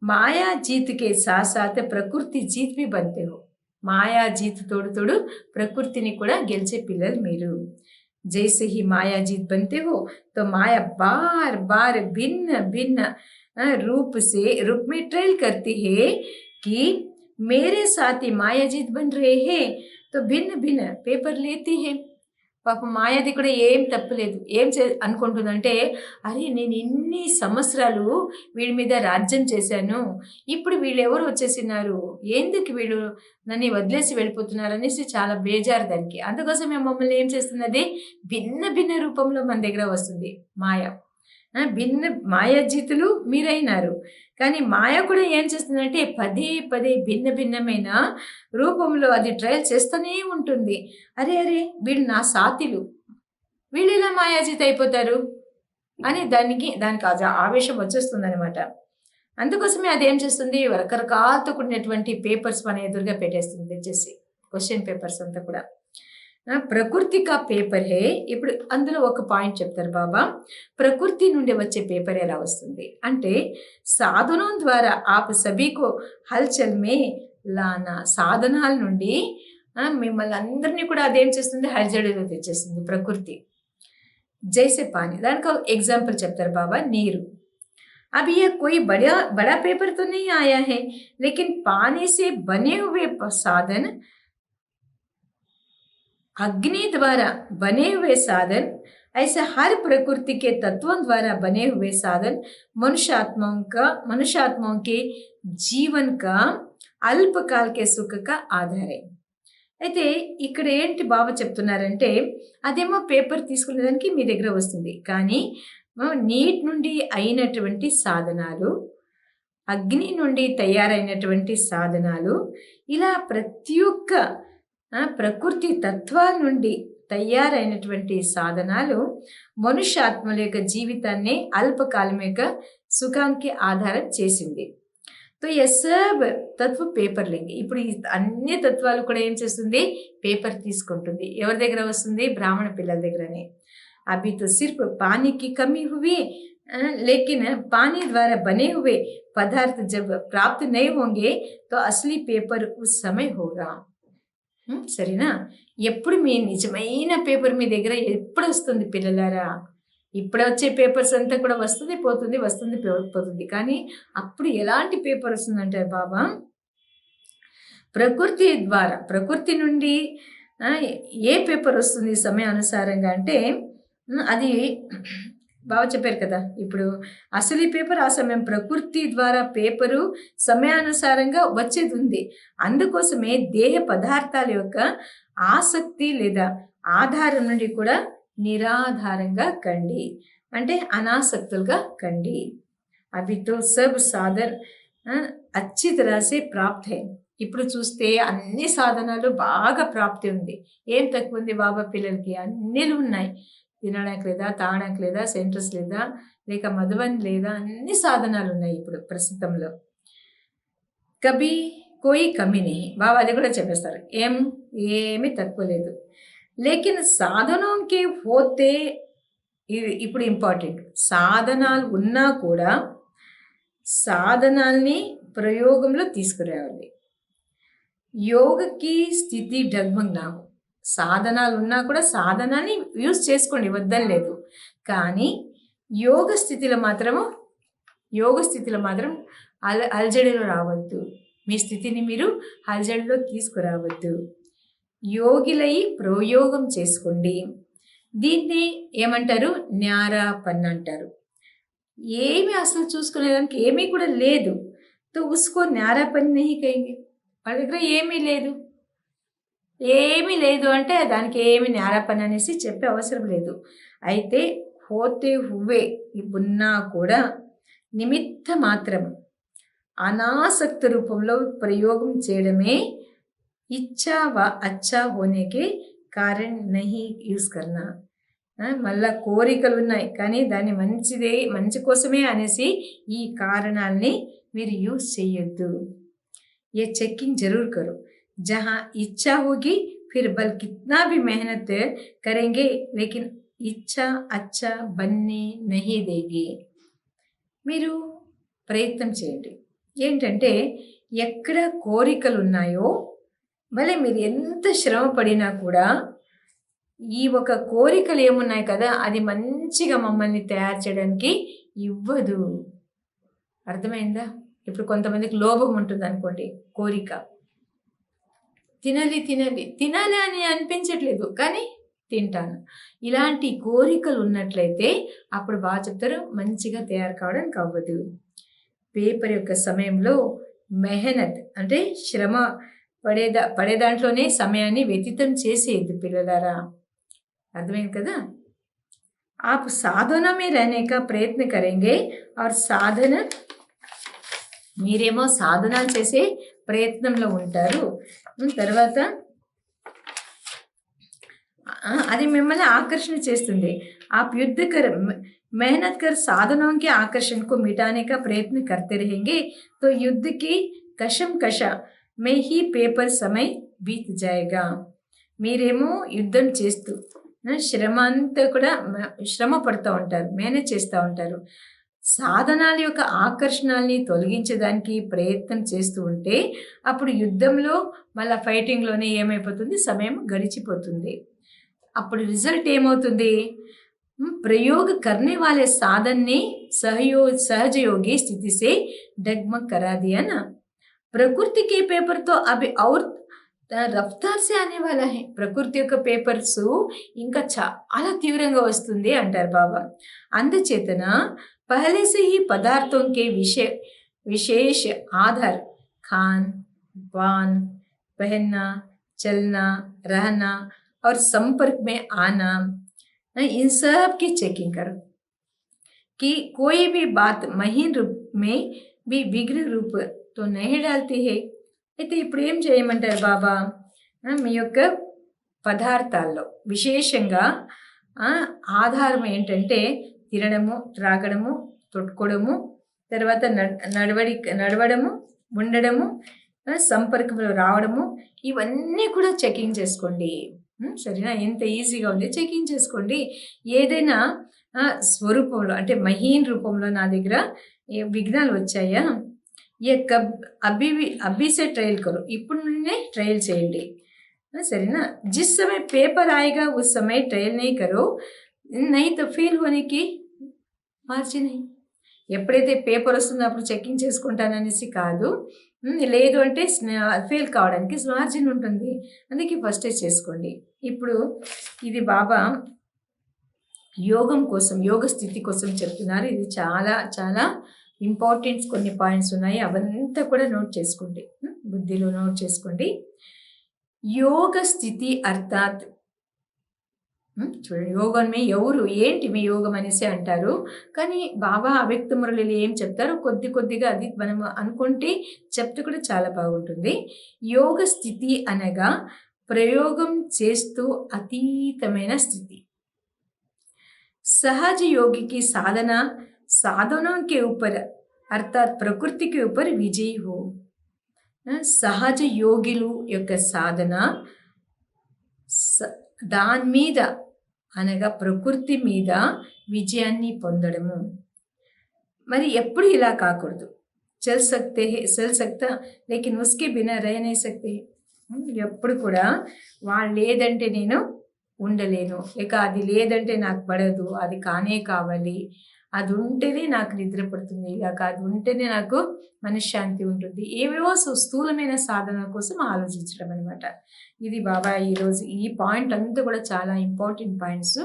మాయా జీత్కే సాత్ ప్రకృతి జీత్ బి బంతే హో. మాయా జీత్ తోడు ప్రకృతిని కూడా గెలిచే పిల్లలు మీరు. జైసే హి మాయా జీత్ బంతే హో తో మాయా బార్ బార్ భిన్న భిన్న रूप में ट्रेल करती है कि मेरे साथी माया जीत बन रहे हैं तो भिन्न भिन्न పేపర్ లేती है. పాప మాయాది కూడా ఏం తప్పులేదు. ఏం అనుకుంటుందంటే, అరే నేను ఇన్ని సంవత్సరాలు వీళ్ళ మీద రాజ్యం చేశాను, ఇప్పుడు వీళ్ళు ఎవరు వచ్చేసినారు, ఎందుకు వీళ్ళు నన్ను వదిలేసి వెళ్ళిపోతున్నారు అనేసి చాలా బేజారు దానికి. అందుకోసమే మమ్మల్ని ఏం చేస్తున్నది, భిన్న భిన్న రూపంలో మన దగ్గర వస్తుంది మాయ. మాయా జీతులు మీరైనారు కానీ మాయ కూడా ఏం చేస్తుందంటే పదే పదే భిన్న భిన్నమైన రూపంలో అది ట్రయల్ చేస్తూనే ఉంటుంది. అరే వీళ్ళు నా సాతిలు, వీళ్ళు ఇలా మాయాజీత అయిపోతారు అని దానికి ఆవేశం వచ్చేస్తుంది అనమాట. అందుకోసమే అది ఏం చేస్తుంది, రకరకాలతో కూడినటువంటి పేపర్స్ మన ఎదురుగా పెట్టేస్తుంది తెచ్చేసి, క్వశ్చన్ పేపర్స్ అంతా కూడా. ప్రకృతి కా పేపర్ హే. ఇప్పుడు అందులో ఒక పాయింట్ చెప్తారు బాబా, ప్రకృతి నుండి వచ్చే పేపర్ ఎలా వస్తుంది అంటే సాధనం ద్వారా ఆప్ సభీకో హల్చల్ మే లానా. సాధనాల నుండి మిమ్మల్ని అందరినీ కూడా అదేం చేస్తుంది, హల్చడిలో తెచ్చేస్తుంది ప్రకృతి. జైసే పానీ, దానికి ఎగ్జాంపుల్ చెప్తారు బాబా, నీరు. अभी यह कोई बड़ा पेपर तो नहीं आया है, लेकिन पानी से बने हुए साधन, अग्नि द्वारा बने हुए साधन, ऐसे हर प्रकृति के तत्वों द्वारा बने हुए साधन मनुष्यात्माओं के जीवन का అల్పకాల్ కే సుఖ కా ఆధార్ హై. అయితే ఇక్కడ ఏంటి బాబా చెప్తున్నారంటే, అదేమో పేపర్ తీసుకునేదానికి మీ దగ్గర వస్తుంది. కానీ నీటి నుండి అయినటువంటి సాధనాలు, అగ్ని నుండి తయారైనటువంటి సాధనాలు, ఇలా ప్రతి ఒక్క ప్రకృతి తత్వాల నుండి తయారైనటువంటి సాధనాలు మనుష్యాత్మల యొక్క జీవితాన్ని అల్పకాలం యొక్క సుఖానికి ఆధారం చేసింది. తో ये सब తత్వ పేపర్ లేంగి. ఇప్పుడు ఈ అన్ని తత్వాలు కూడా ఏం చేస్తుంది? పేపర్ తీసుకుంటుంది. ఎవరి దగ్గర వస్తుంది? బ్రాహ్మణ పిల్లల దగ్గరనే. अभी तो सिर्फ पानी की कमी हुई, लेकिन पानी द्वारा बने हुए पदार्थ जब प्राप्त नहीं होंगे तो असली पेपर उस समय होगा. సరేనా? ఎప్పుడు మీ నిజమైన పేపర్ మీ దగ్గర ఎప్పుడు వస్తుంది పిల్లలారా? ఇప్పుడు వచ్చే పేపర్స్ అంతా కూడా వస్తుంది పోతుంది, వస్తుంది పోతుంది. కానీ అప్పుడు ఎలాంటి పేపర్ వస్తుందంటారు బాబా? ప్రకృతి ద్వారా, ప్రకృతి నుండి ఏ పేపర్ వస్తుంది సమయానుసారంగా అంటే, అది బాగా చెప్పారు కదా. ఇప్పుడు అసలు పేపర్ ఆ సమయం ప్రకృతి ద్వారా పేపరు సమయానుసారంగా వచ్చేది ఉంది. అందుకోసమే దేహ పదార్థాల యొక్క ఆసక్తి లేదా ఆధారం నుండి కూడా నిరాధారంగా కండి, అంటే అనాసక్తులుగా కండి. అవి తో సబ్ సాధర్ అచ్చి తరాసే ప్రాప్త హై. ఇప్పుడు చూస్తే అన్ని సాధనాలు బాగా ప్రాప్తి ఉంది. ఏం తక్కువ ఉంది బాబా పిల్లలకి? అన్నీలు ఉన్నాయి. తినడానికి లేదా, తాగడానికి లేదా, సెంటర్స్ లేదా, లేక మధువన్ లేదా, అన్ని సాధనాలు ఉన్నాయి ఇప్పుడు ప్రస్తుతంలో. కభీ కోయి కమీ నహీ. బాబా అది కూడా చెప్పేస్తారు, ఏమీ తక్కువ లేదు. లేకిన్ సాధనంకి పోతే, ఇది ఇప్పుడు ఇంపార్టెంట్, సాధనాలు ఉన్నా కూడా సాధనాల్ని ప్రయోగంలో తీసుకురావాలి. యోగకి స్థితి డగ్మంగ్ నా. సాధనాలు ఉన్నా కూడా సాధనాన్ని యూజ్ చేసుకోండి, వద్దలేదు. కానీ యోగ స్థితిలో మాత్రం అలజడిలో రావద్దు. మీ స్థితిని మీరు అలజడిలో తీసుకురావద్దు. యోగిలై ప్రయోగం చేసుకోండి. దీన్ని ఏమంటారు? న్యారా పన్ను అంటారు. ఏమి అసలు చూసుకునేదానికి ఏమీ కూడా లేదు. తో ఉస్కో న్యారా పన్ను నహీ కహెంగే. వాళ్ళ దగ్గర ఏమీ లేదు అంటే దానికి ఏమి న్యారా పని అనేసి చెప్పే అవసరం లేదు. అయితే హోతే హువే ఇవున్నా కూడా నిమిత్త మాత్రం అనాసక్త రూపంలో ప్రయోగం చేయడమే ఇచ్చా అచ్చా హోనేకే కారణ్ నహీ యూజ్ కర్నా. మళ్ళా కోరికలు ఉన్నాయి కానీ దాన్ని మంచి కోసమే అనేసి ఈ కారణాలని మీరు యూజ్ చేయొద్దు. ये चेकिंग जरूर करो. जहाँ इच्छा होगी फिर बल कितना भी मेहनत करेंगे लेकिन इच्छा अच्छा बनने नहीं देगी. మీరు ప్రయత్నం చేయండి. ఏంటంటే ఎక్కడ కోరికలు ఉన్నాయో భలే మీరు ఎంత శ్రమ పడినా కూడా ఈ ఒక కోరికలు ఏమున్నాయి కదా, అది మంచిగా మమ్మల్ని తయారు చేయడానికి ఇవ్వదు. అర్థమైందా? ఇప్పుడు కొంతమందికి లోభం ఉంటుంది అనుకోండి, కోరిక, తినాలి అని అనిపించట్లేదు కానీ తింటాను. ఇలాంటి కోరికలు ఉన్నట్లయితే అప్పుడు బాగా చెప్తారు, మంచిగా తయారు కావడానికి అవ్వదు. పేపర్ యొక్క సమయంలో మెహనత్ అంటే శ్రమ పడే దాంట్లోనే సమయాన్ని వ్యతీతం చేసేది పిల్లలారా. అర్థమైంది కదా? आप साधना में रहने का प्रयत्न करेंगे और साधना మీరేమో సాధనాలు చేసే ప్రయత్నంలో ఉంటారు. తర్వాత అది మిమ్మల్ని ఆకర్షణ చేస్తుంది. आप युद्ध कर मेहनत कर साधनों के आकर्षण को मिटाने का प्रयत्न करते रहेंगे तो युद्ध की कशमकशा में ही पेपर समय बीत जाएगा. మీరేమో యుద్ధం చేస్తూ శ్రమ అంతా కూడా శ్రమ పడుతూ ఉంటారు, మేనేజ్ చేస్తూ ఉంటారు. సాధనాల యొక్క ఆకర్షణల్ని తొలగించడానికి ప్రయత్నం చేస్తూ ఉంటే అప్పుడు యుద్ధంలో మళ్ళీ ఫైటింగ్లోనే ఏమైపోతుంది, సమయం గడిచిపోతుంది. అప్పుడు రిజల్ట్ ఏమవుతుంది? प्रयोग करने वाले साधन ने सहजयोगी स्थिति से डगमग करा दिया ना. प्रकृति के पेपर तो अभी और రఫ్తార్ సే ఆనే వాలా హై. ప్రకృతి యొక్క పేపర్స్ ఇంకా చాలా తీవ్రంగా వస్తుంది అంటారు బాబా. అందుచేతన పహలే సే హీ పదార్థం కే విశేష ఆధార్ ఖాన్ पान, पहनना, चलना, रहना और संपर्क में आना, इन सब की चेकिंग करो कि कोई भी बात మహీన్ రూప్ में भी విఘ్న రూప్ तो नहीं डालती है. అయితే ఇప్పుడు ఏం చేయమంటారు బాబా? మీ యొక్క పదార్థాల్లో విశేషంగా ఆధారం ఏంటంటే తినడము, త్రాగడము, తొట్టుకోవడము, తర్వాత నడవడము, ఉండడము, సంపర్కంలో రావడము, ఇవన్నీ కూడా చెకింగ్ చేసుకోండి. సరేనా? ఎంత ఈజీగా ఉంది, చెకింగ్ చేసుకోండి. ఏదైనా స్వరూపంలో అంటే మహీన్ రూపంలో నా దగ్గర విఘ్నాలు వచ్చాయా, ఏ కబ్ అబ్బి సే ట్రయల్ కరో, ఇప్పుడు నుండే ట్రయల్ చేయండి. సరేనా? जिस समय पेपर आएगा उस समय ट्रायल नहीं करो, नहीं तो फेल होने की మార్జిన్ नहीं. ఎప్పుడైతే పేపర్ వస్తుందో అప్పుడు చెకింగ్ చేసుకుంటాననేసి కాదు, లేదు అంటే ఫెయిల్ కావడానికి మార్జిన్ ఉంటుంది, అందుకే ఫస్టే చేసుకోండి. ఇప్పుడు ఇది బాబా యోగం కోసం, యోగ స్థితి కోసం చెప్తున్నారు. ఇది చాలా చాలా ఇంపార్టెంట్ కొన్ని పాయింట్స్ ఉన్నాయి, అవంతా కూడా నోట్ చేసుకోండి, బుద్ధిలో నోట్ చేసుకోండి. యోగ స్థితి అర్థాత్ చూడండి, యోగం మీ ఎవరు ఏంటి మీ యోగం అనేసి అంటారు, కానీ బాబా అవ్యక్త మురళిలో ఏం చెప్తారో కొద్ది కొద్దిగా అది మనం అనుకుంటే చెప్తే కూడా చాలా బాగుంటుంది. యోగ స్థితి అనగా ప్రయోగం చేస్తూ అతీతమైన స్థితి. सहज योगी की साधना साधनों के ऊपर अर्थात प्रकृति के ऊपर विजयी हो. సహజ యోగిలు యొక్క సాధన దాని మీద అనగా ప్రకృతి మీద విజయాన్ని పొందడము. మరి ఎప్పుడు ఇలా కాకూడదు. చల్ సక్తా లేకిన్ ఉస్కే బినా రह नहीं सकते. ఎప్పుడు కూడా వాళ్ళు లేదంటే నేను ఉండలేను, లేక అది లేదంటే నాకు పడదు, అది కానే కావాలి, అది ఉంటేనే నాకు నిద్ర పడుతుంది, లేక అది ఉంటేనే నాకు మనశ్శాంతి ఉంటుంది, ఏవేవో స్థూలమైన సాధన కోసం ఆలోచించడం అనమాట. ఇది బాబా ఈరోజు ఈ పాయింట్ అంతా కూడా చాలా ఇంపార్టెంట్ పాయింట్స్.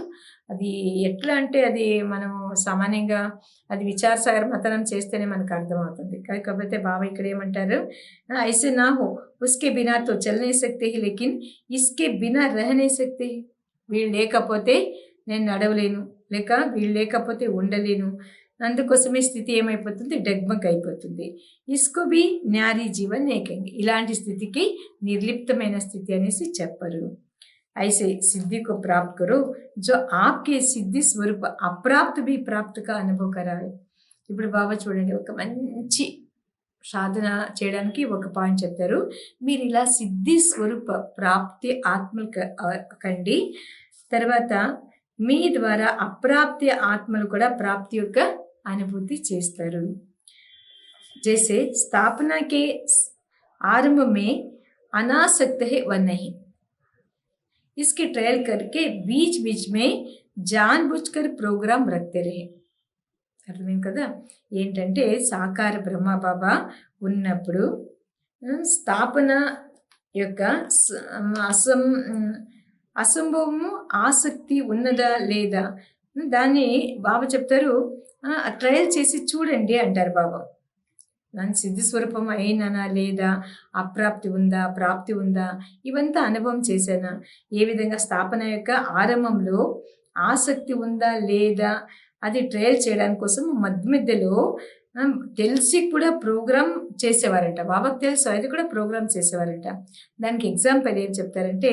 అది ఎట్లా అంటే అది మనము సామాన్యంగా అది విచారసాగర మతనం చేస్తేనే మనకు అర్థమవుతుంది. కాకపోతే బాబా ఇక్కడ ఏమంటారు, ఐసే నా హో ఉస్కే బినా తో చల్ नहीं सकते ही लेकिन इसके बिना रह नहीं सकते. వీళ్ళు లేకపోతే నేను నడవలేను, లేక వీళ్ళు లేకపోతే ఉండలేను, అందుకోసమే స్థితి ఏమైపోతుంది, డగ్మగ్ అయిపోతుంది. ఇస్కో బి న్యారీ జీవన్ ఏకంగి, ఇలాంటి స్థితికి నిర్లిప్తమైన స్థితి అనేసి చెప్పరు. ऐसे सिद्धि को प्राप्त करो जो आपके सिद्धि स्वरूप अप्राप्त भी प्राप्त का अनुभव कराए. ఇప్పుడు బాబా చూడండి, ఒక మంచి సాధన చేయడానికి ఒక పాయింట్ చెప్తారు. మీరు ఇలా సిద్ధి స్వరూప ప్రాప్తి ఆత్మలు కండి, తర్వాత మీ ద్వారా అప్రాప్తి ఆత్మలు కూడా ప్రాప్తి యొక్క అనుభూతి చేస్తారు. जैसे स्थापना के आरंभ में अनासक्त है व नहीं, इसके ट्रायल करके बीच बीच में जानबूझकर प्रोग्राम रखते रहे. అర్థమైంది కదా? ఏంటంటే సాకార బ్రహ్మబాబా ఉన్నప్పుడు స్థాపన యొక్క అసంభవము ఆసక్తి ఉన్నదా లేదా దాన్ని బాబా చెప్తారు, ట్రయల్ చేసి చూడండి అంటారు బాబా. దాని సిద్ధి స్వరూపం అయినా లేదా, అప్రాప్తి ఉందా, ప్రాప్తి ఉందా, ఇవంతా అనుభవం చేశానా, ఏ విధంగా స్థాపన యొక్క ఆరంభంలో ఆసక్తి ఉందా లేదా, అది ట్రయల్ చేయడానికి కోసం మధ్యలో తెలిసి కూడా ప్రోగ్రామ్ చేసేవారంట. బాబాకు తెలుసు, అది కూడా ప్రోగ్రామ్ చేసేవారంట. దానికి ఎగ్జాంపుల్ ఏం చెప్తారంటే,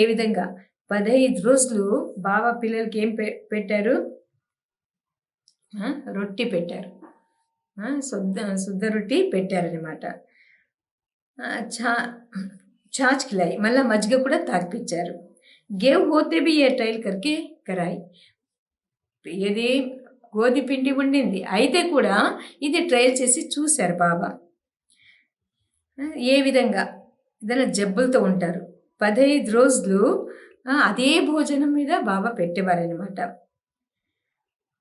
ఏ విధంగా 15 రోజులు బాబా పిల్లలకి ఏం పెట్టారు, రొట్టి పెట్టారు, శుద్ధ రొట్టి పెట్టారనమాట. ఛాచ్ ఖిలాయి, మళ్ళీ మజ్జిగ కూడా తాగిపించారు. గేవ్ హోతే బి ఏ ట్రయల్ కర్కే కరాయి, ఏది గోధి పిండి ఉండింది అయితే కూడా ఇది ట్రయల్ చేసి చూశారు బాబా. ఏ విధంగా ఏదైనా జబ్బులతో ఉంటారు, 15 రోజులు అదే భోజనం మీద బాబా పెట్టేవారనమాట.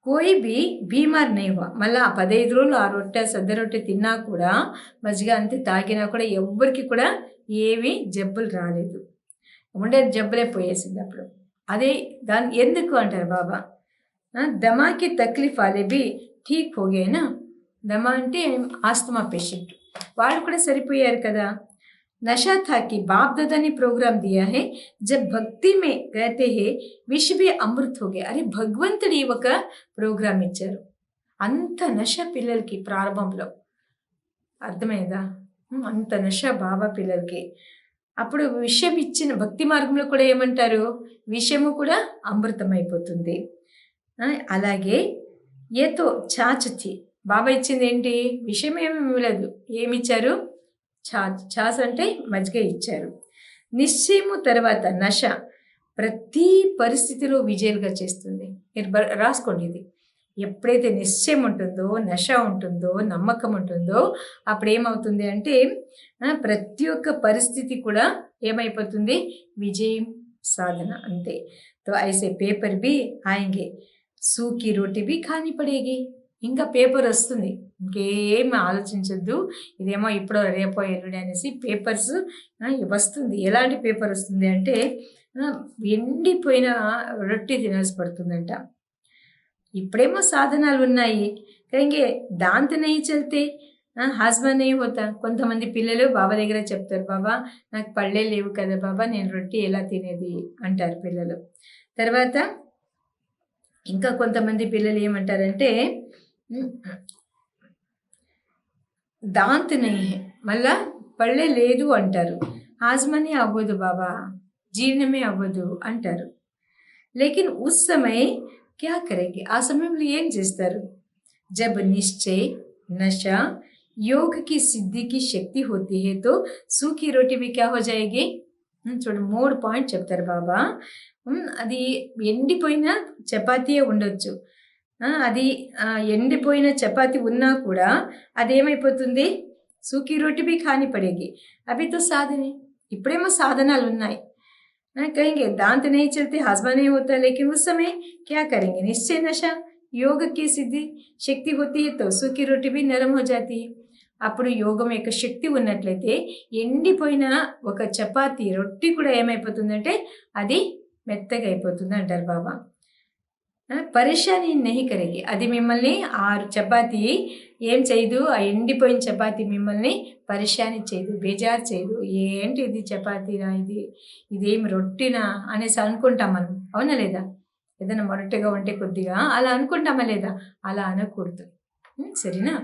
కోయి బి బీమార్ నేవా, మళ్ళీ ఆ 15 రోజులు ఆ రొట్టె సద్ద రొట్టె తిన్నా కూడా, మజ్జిగ అంతే తాగినా కూడా ఎవ్వరికి కూడా ఏవి జబ్బులు రాలేదు, ఉండే జబ్బులే పోయేసింది అప్పుడు. అదే దాన్ని ఎందుకు అంటారు బాబా, దమాకి తక్లీఫ్ వాలే బి ఠీక్ హో గయే నా. దమా అంటే ఆస్తమా పేషెంట్, వాళ్ళు కూడా సరిపోయారు కదా. नशा था कि बाप दादा ने प्रोग्राम दिया है जब भक्ति में कहते हैं विश्व भी अमृत हो गया. అరే భగవంతుడి ఒక ప్రోగ్రామ్ ఇచ్చారు. అంత నశ పిల్లలకి ప్రారంభంలో అర్థమైందా? అంత నశ బాబా పిల్లలకి. అప్పుడు విషయం ఇచ్చిన భక్తి మార్గంలో కూడా ఏమంటారు, విషయము కూడా అమృతం అయిపోతుంది. అలాగే ఏతో చాచుతి బాబా ఇచ్చింది ఏంటి, విషయం ఏమి ఇవ్వలేదు. ఏమిచ్చారు, ఛాస్ అంటే మజ్జిగ ఇచ్చారు. నిశ్చయము తర్వాత నశ ప్రతి పరిస్థితిలో విజయాలుగా చేస్తుంది. మీరు రాసుకోండి ఇది. ఎప్పుడైతే నిశ్చయం ఉంటుందో, నశ ఉంటుందో, నమ్మకం ఉంటుందో, అప్పుడు ఏమవుతుంది అంటే ప్రతి ఒక్క పరిస్థితి కూడా ఏమైపోతుంది, విజయం సాధన అంతే. తో ఐసే పేపర్ బి ఆయంగే, సూకి రోటీ బి ఖాని పడేగి. ఇంకా పేపర్ వస్తుంది, ఇంకేం ఆలోచించద్దు, ఇదేమో ఇప్పుడో రేపో ఎల్లుడి అనేసి పేపర్స్ వస్తుంది. ఎలాంటి పేపర్ వస్తుంది అంటే ఎండిపోయిన రొట్టె తినాల్సి పడుతుందంట. ఇప్పుడేమో సాధనాలు ఉన్నాయి, కానీ దాంతో నెయ్యి చల్తే హాజ్మా నెయ్యి హోతా. కొంతమంది పిల్లలు బాబా దగ్గర చెప్తారు, బాబా నాకు పళ్ళే లేవు కదా బాబా, నేను రొట్టె ఎలా తినేది అంటారు పిల్లలు. తర్వాత ఇంకా కొంతమంది పిల్లలు ఏమంటారంటే దాంత్ నెయ్యి మళ్ళా పళ్ళే లేదు అంటారు. హాజ్మానే అవ్వదు బాబా, జీర్ణమే అవ్వదు అంటారు. లేకిన్ ఉస్ సమయ క్యా కరేంగే, ఆ సమయంలో ఏం చేస్తారు, జబ్ నిశ్చయ నశ योग की सिद्धि की शक्ति होती है तो सूखी रोटी भी क्या हो जाएगी. చూడు 3 పాయింట్ చెప్తారు బాబా. అది ఎండిపోయిన చపాతీయే ఉండొచ్చు, అది ఎండిపోయిన చపాతీ ఉన్నా కూడా అదేమైపోతుంది, సూకీ రోటీ బి ఖాని పడేగి. అవి తో సాధనే, ఇప్పుడేమో సాధనాలు ఉన్నాయి. कहेंगे दांत नहीं चलते, हाजमा नहीं होता, लेकिन उस समय क्या करेंगे, निश्चय नशा योग की सिद्धि शक्ति होती है तो सूखी रोटी भी नरम हो जाती है. అప్పుడు యోగం యొక్క శక్తి ఉన్నట్లయితే ఎండిపోయిన ఒక చపాతీ రొట్టి కూడా ఏమైపోతుందంటే అది మెత్తగా అయిపోతుంది అంటారు బాబా. పరేషాని నెహి కరేగి, అది మిమ్మల్ని ఆ చపాతీ ఏం చేయదు, ఆ ఎండిపోయిన చపాతీ మిమ్మల్ని పరేషాని చేయదు, బేజారు చేయదు. ఏంటి ఇది చపాతీనా, ఇదేమి రొట్టినా అనేసి అనుకుంటాం మనం, అవునా లేదా? ఏదైనా మొరటగా ఉంటే కొద్దిగా అలా అనుకుంటామా లేదా? అలా అనకూడదు, సరేనా?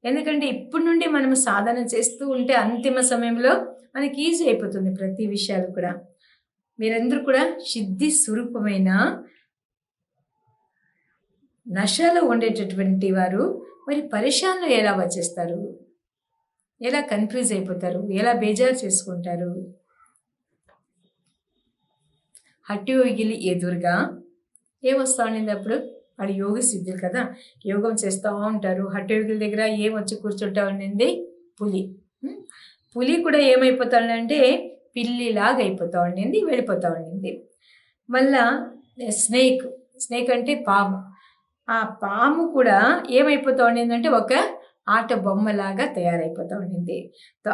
ఎందుకంటే ఇప్పటి నుండి మనం సాధన చేస్తూ ఉంటే అంతిమ సమయంలో మనకి ఈజీ అయిపోతుంది ప్రతి విషయాలు కూడా. మీరందరూ కూడా సిద్ధి స్వరూపమైన నశలో ఉండేటటువంటి వారు మరి పరేషాన్లో ఎలా వచ్చేస్తారు, ఎలా కన్ఫ్యూజ్ అయిపోతారు, ఎలా బేజారు చేసుకుంటారు? హఠయోగిలి ఎదురుగా ఏమొస్తా ఉండింది అప్పుడు, వాడు యోగ సిద్ధులు కదా, యోగం చేస్తూ ఉంటారు. హఠయోగుల దగ్గర ఏమొచ్చి కూర్చుంటా ఉండింది, పులి. పులి కూడా ఏమైపోతా ఉండంటే పిల్లిలాగా అయిపోతూ ఉండింది, వెళ్ళిపోతూ ఉండింది. మళ్ళా స్నేక్ అంటే పాము. ఆ పాము కూడా ఏమైపోతూ ఉండిందంటే ఒక ఆట బొమ్మలాగా తయారైపోతూ ఉండింది. తో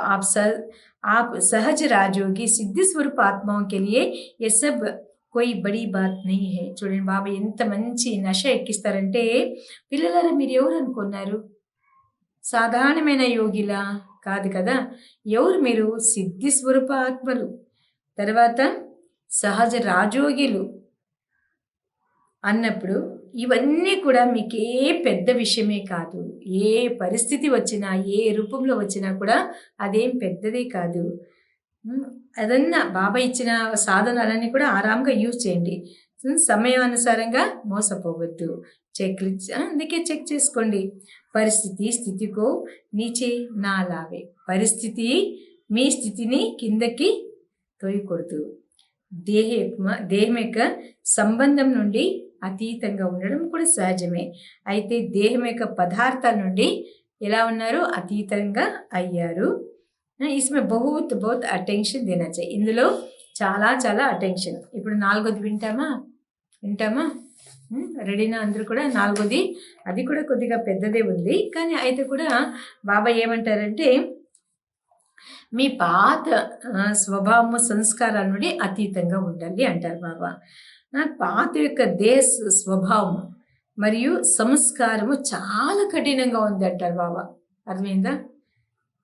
आप सहज राजयोगी सिद्धि स्वरूप आत्माओं के लिए ये सब कोई बड़ी बात नहीं है. చూడండి బాబా ఎంత మంచి నశ ఎక్కిస్తారంటే, పిల్లలారా మీరు ఎవరు అనుకున్నారు, సాధారణమైన యోగిలా కాదు కదా. ఎవరు మీరు, సిద్ధి స్వరూప ఆత్మలు, తర్వాత సహజ రాజయోగిలు అన్నప్పుడు ఇవన్నీ కూడా మీకే పెద్ద విషయమే కాదు. ఏ పరిస్థితి వచ్చినా, ఏ రూపంలో వచ్చినా కూడా అదేం పెద్దదే కాదు. అదన్నా బాబా ఇచ్చిన సాధనాలన్నీ కూడా ఆరాంగా యూజ్ చేయండి. సమయానుసారంగా మోసపోవద్దు. అందుకే చెక్ చేసుకోండి. పరిస్థితి స్థితికో నీచే నా లావే, పరిస్థితి మీ స్థితిని కిందకి తోయకూడదు. దేహం యొక్క సంబంధం నుండి అతీతంగా ఉండడం కూడా సహజమే. అయితే దేహం యొక్క పదార్థాల నుండి ఎలా ఉన్నారు, అతీతంగా అయ్యారు. ఇస్మే బహుత్ బహుత్ అటెన్షన్ దేనా చాయి, ఇందులో చాలా చాలా అటెన్షన్. ఇప్పుడు 4వది వింటామా? రెడీనా అందరూ కూడా? 4వది అది కూడా కొద్దిగా పెద్దదే ఉంది, కానీ అయితే కూడా బాబా ఏమంటారంటే మీ పాత స్వభావము సంస్కారాల నుండి అతీతంగా ఉండాలి అంటారు బాబా. పాత యొక్క దేశ స్వభావం మరియు సంస్కారము చాలా కఠినంగా ఉంది అంటారు బాబా. అర్థమైందా?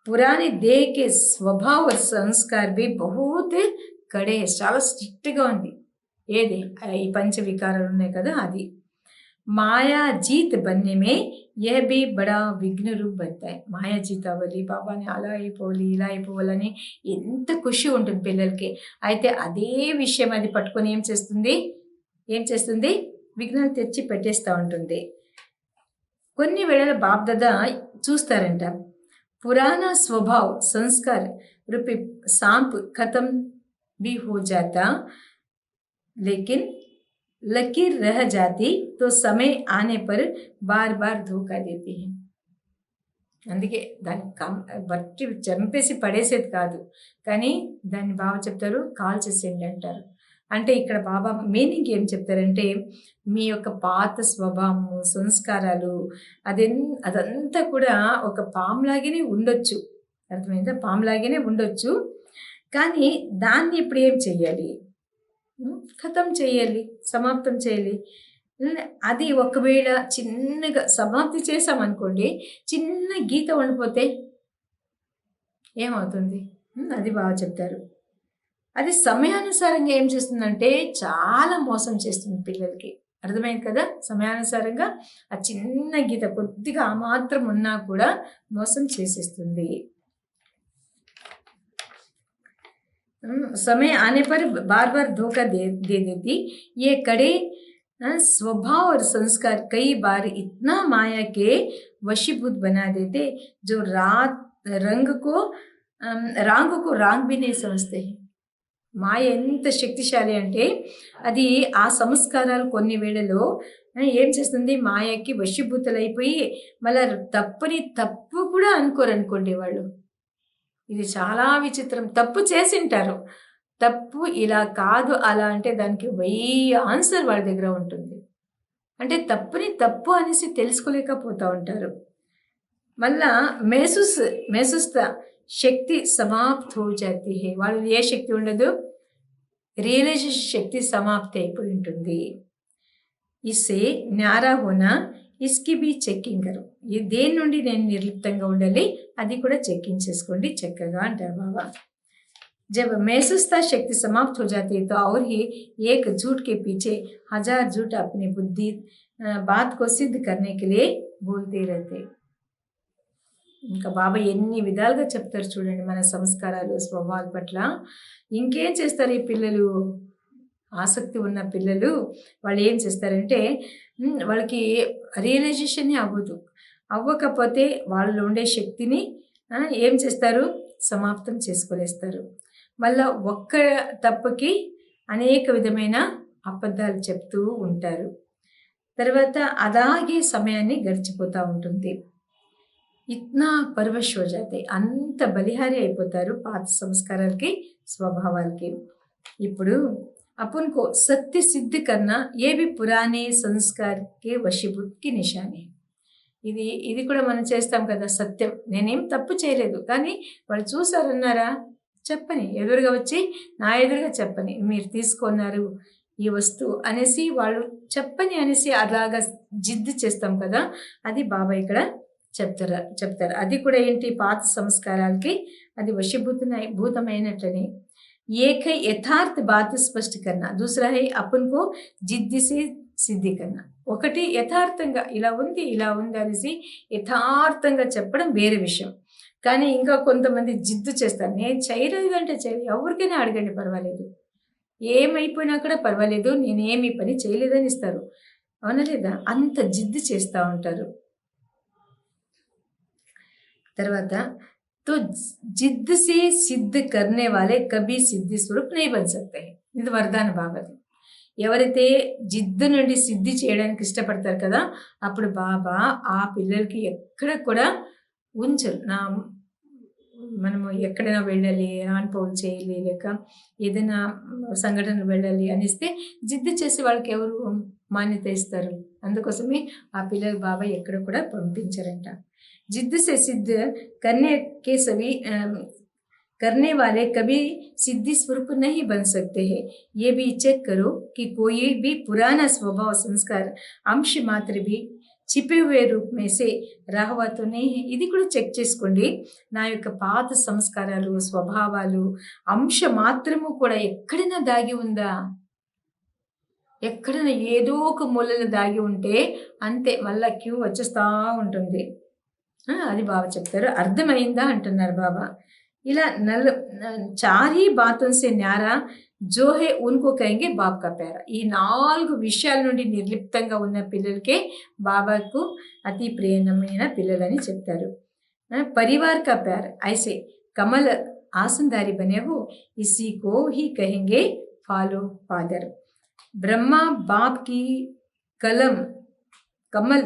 పురాణి దేహ కే స్వభావ और సంస్కార్ भी बहुत కడే చాలా స్ట్రిక్ట్గా ఉంది. ఏది ఈ పంచ వికారాలు ఉన్నాయి కదా అది. మాయా జీత్ బన్నే మే యह भी बड़ा విఘ్న రూప్ बनता है. మాయా జీత్ అవ్వాలి, బాబాని అలా అయిపోవాలి ఇలా అయిపోవాలని ఎంత ఖుషి ఉంటుంది పిల్లలకి. అయితే అదే విషయం అది పట్టుకొని ఏం చేస్తుంది విఘ్నాలు తెచ్చి పెట్టేస్తూ ఉంటుంది. కొన్ని వేళల బాప్దాదా చూస్తారంట, पुराना स्वभाव संस्कार रूपी सांप खत्म भी हो जाता, लेकिन लकीर रह जाती तो समय आने पर बार बार धोखा देती है. అందుకే దాన్ని బట్టి చంపేసి పడేసేది కాదు, కానీ దాన్ని బాబా చెప్తారు కాల్ చేసేయండి అంటారు. అంటే ఇక్కడ బాబా మీనింగ్ ఏం చెప్తారంటే, మీ యొక్క పాత స్వభావము సంస్కారాలు అదంతా కూడా ఒక పాములాగానే ఉండొచ్చు, అర్థమైందా? పాములాగానే ఉండొచ్చు, కానీ దాన్ని ఇప్పుడు ఏం చెయ్యాలి? ఖతం చేయాలి, సమాప్తం చేయాలి. అది ఒకవేళ చిన్నగా సమాప్తి చేసామనుకోండి, చిన్న గీత ఉండిపోతే ఏమవుతుంది? అది బాగా చెప్తారు. అది సమయానుసారంగా ఏం చేస్తుందంటే చాలా మోసం చేస్తుంది పిల్లలకి. అర్థమైంది కదా? సమయానుసారంగా ఆ చిన్న గీత కొద్దిగా ఆ మాత్రం ఉన్నా కూడా మోసం చేసేస్తుంది. समय आने पर बार बार धोखा दे देती. ये कड़े स्वभाव और संस्कार कई बार इतना माया के वशीभूत बना देते जो रंग को रांग भी नहीं समझते हैं. మాయ ఎంత శక్తిశాలి అంటే అది ఆ సంస్కారాలు కొన్ని వేళలో ఏం చేస్తుంది, మాయకి వశీభూతులైపోయి మళ్ళీ తప్పు కూడా అనుకోరనుకోండి వాళ్ళు. ఇది చాలా విచిత్రం. తప్పు చేసింటారు, తప్పు ఇలా కాదు అలా అంటే దానికి 1000 ఆన్సర్ వాళ్ళ దగ్గర ఉంటుంది. అంటే తప్పుని తప్పు అనేసి తెలుసుకోలేకపోతూ ఉంటారు. మళ్ళా మేసుస్తా శక్తి సమాప్త హో జాతి హై. వాళ్ళు ఏ శక్తి ఉండదు, రియలైజేషన్ శక్తి సమాప్తి అయిపోయి ఉంటుంది. ఇసే న్యారా హోనా ఇస్కి బి చెక్కింగ్ కరు. దేని నుండి నేను నిర్లిప్తంగా ఉండాలి అది కూడా చెక్కింగ్ చేసుకోండి చక్కగా అంటారు బాబా. जब महसूसता शक्ति समाप्त हो जाती है तो और ही एक झूठ के पीछे 1000 झूठ अपनी बुद्धि बात को सिद्ध करने के लिए बोलते रहते. ఇంకా బాబా ఎన్ని విధాలుగా చెప్తారు చూడండి మన సంస్కారాలు స్వభావాల పట్ల. ఇంకేం చేస్తారు ఈ పిల్లలు, ఆసక్తి ఉన్న పిల్లలు వాళ్ళు ఏం చేస్తారంటే వాళ్ళకి రియలైజేషన్ అవ్వకపోతే వాళ్ళలో ఉండే శక్తిని ఏం చేస్తారు, సమాప్తం చేసుకోలేస్తారు. మళ్ళా ఒక్క తప్పుకి అనేక విధమైన అబద్ధాలు చెప్తూ ఉంటారు. తర్వాత అలాగే సమయాన్ని గడిచిపోతూ ఉంటుంది. ఇట్నా పరవశ్ హో జాతే, అంత బలిహారి అయిపోతారు పాత సంస్కారాలకి స్వభావాలకి. ఇప్పుడు అపున్ కో సత్య సిద్ధి కన్నా ఏ భీ పురానే సంస్కార్ కే వశీభూత్ కి నిశాని. ఇది కూడా మనం చేస్తాం కదా, సత్యం నేనేం తప్పు చేయలేదు కానీ వాళ్ళు చూసారన్నారా చెప్పని, ఎదురుగా వచ్చి నా ఎదురుగా చెప్పని మీరు తీసుకున్నారు ఈ వస్తువు అనేసి వాళ్ళు చెప్పని అనేసి అలాగా జిద్దు చేస్తాం కదా, అది బాబా ఇక్కడ చెప్తారు. అది కూడా ఏంటి, పాత సంస్కారాలకి అది వశీభూతమైనట్లని. एक है यथार्थ बात स्पष्ट करना, दूसरा है अपन को जिद्दी से సిద్ధి కన్నా. ఒకటి యథార్థంగా ఇలా ఉంది అనేసి యథార్థంగా చెప్పడం వేరే విషయం, కానీ ఇంకా కొంతమంది జిద్దు చేస్తారు. నేను చేయలేదంటే ఎవరికైనా అడగండి పర్వాలేదు, ఏమైపోయినా కూడా పర్వాలేదు, నేనేమి పని చేయలేదని ఇస్తారు. అవునా లేదా? అంత జిద్దు చేస్తూ ఉంటారు. తర్వాత तो जिद्द से सिद्ध करने वाले कभी सिद्धि स्वरूप नहीं बन सकते. ఇది వరదాన బాబాది. ఎవరైతే జిద్దు నుండి సిద్ధి చేయడానికి ఇష్టపడతారు కదా, అప్పుడు బాబా ఆ పిల్లలకి ఎక్కడ కూడా ఉంచరు. మనము ఎక్కడైనా వెళ్ళాలి, అనుభవం చేయాలి, లేక ఏదైనా సంఘటనలు వెళ్ళాలి అనిస్తే జిద్దు చేసి వాళ్ళకి ఎవరు మాన్యత ఇస్తారు? అందుకోసమే ఆ పిల్లలు బాబా ఎక్కడ కూడా పంపించారంట. जिद्द से सिद्ध करने वाले कभी सिद्धि स्वरूप नहीं बन सकते हैं. ये भी चेक करो कि कोई भी पुराना स्वभाव संस्कार अंश मात्र भी छिपे हुए रूप में से रहा हुआ तो नहीं है. ఇది కూడా చెక్ చేసుకోండి. నా యొక్క పాత సంస్కారాలు, స్వభావాలు, అంశ మాత్రము కూడా ఎక్కడైనా దాగి ఉందా? ఎక్కడైనా ఏదో ఒక మూలన దాగి ఉంటే అంతే, మళ్ళా క్యూ వచ్చేస్తా ఉంటుంది. అది బాబా చెప్తారు. అర్థమైందా అంటున్నారు బాబా. ఇలా 4 ही बातों से न्यारा जो है उनको कहेंगे बाप का प्यारा. ఈ 4 విషయాల నుండి నిర్లిప్తంగా ఉన్న పిల్లలకే బాబాకు అతి ప్రియమైన పిల్లలని చెప్తారు. परिवार का प्यार ऐसे कमल आसनदारी बने हो, इसी को ही कहेंगे फॉलो फादर. ब्रह्मा बाप की कलम कमल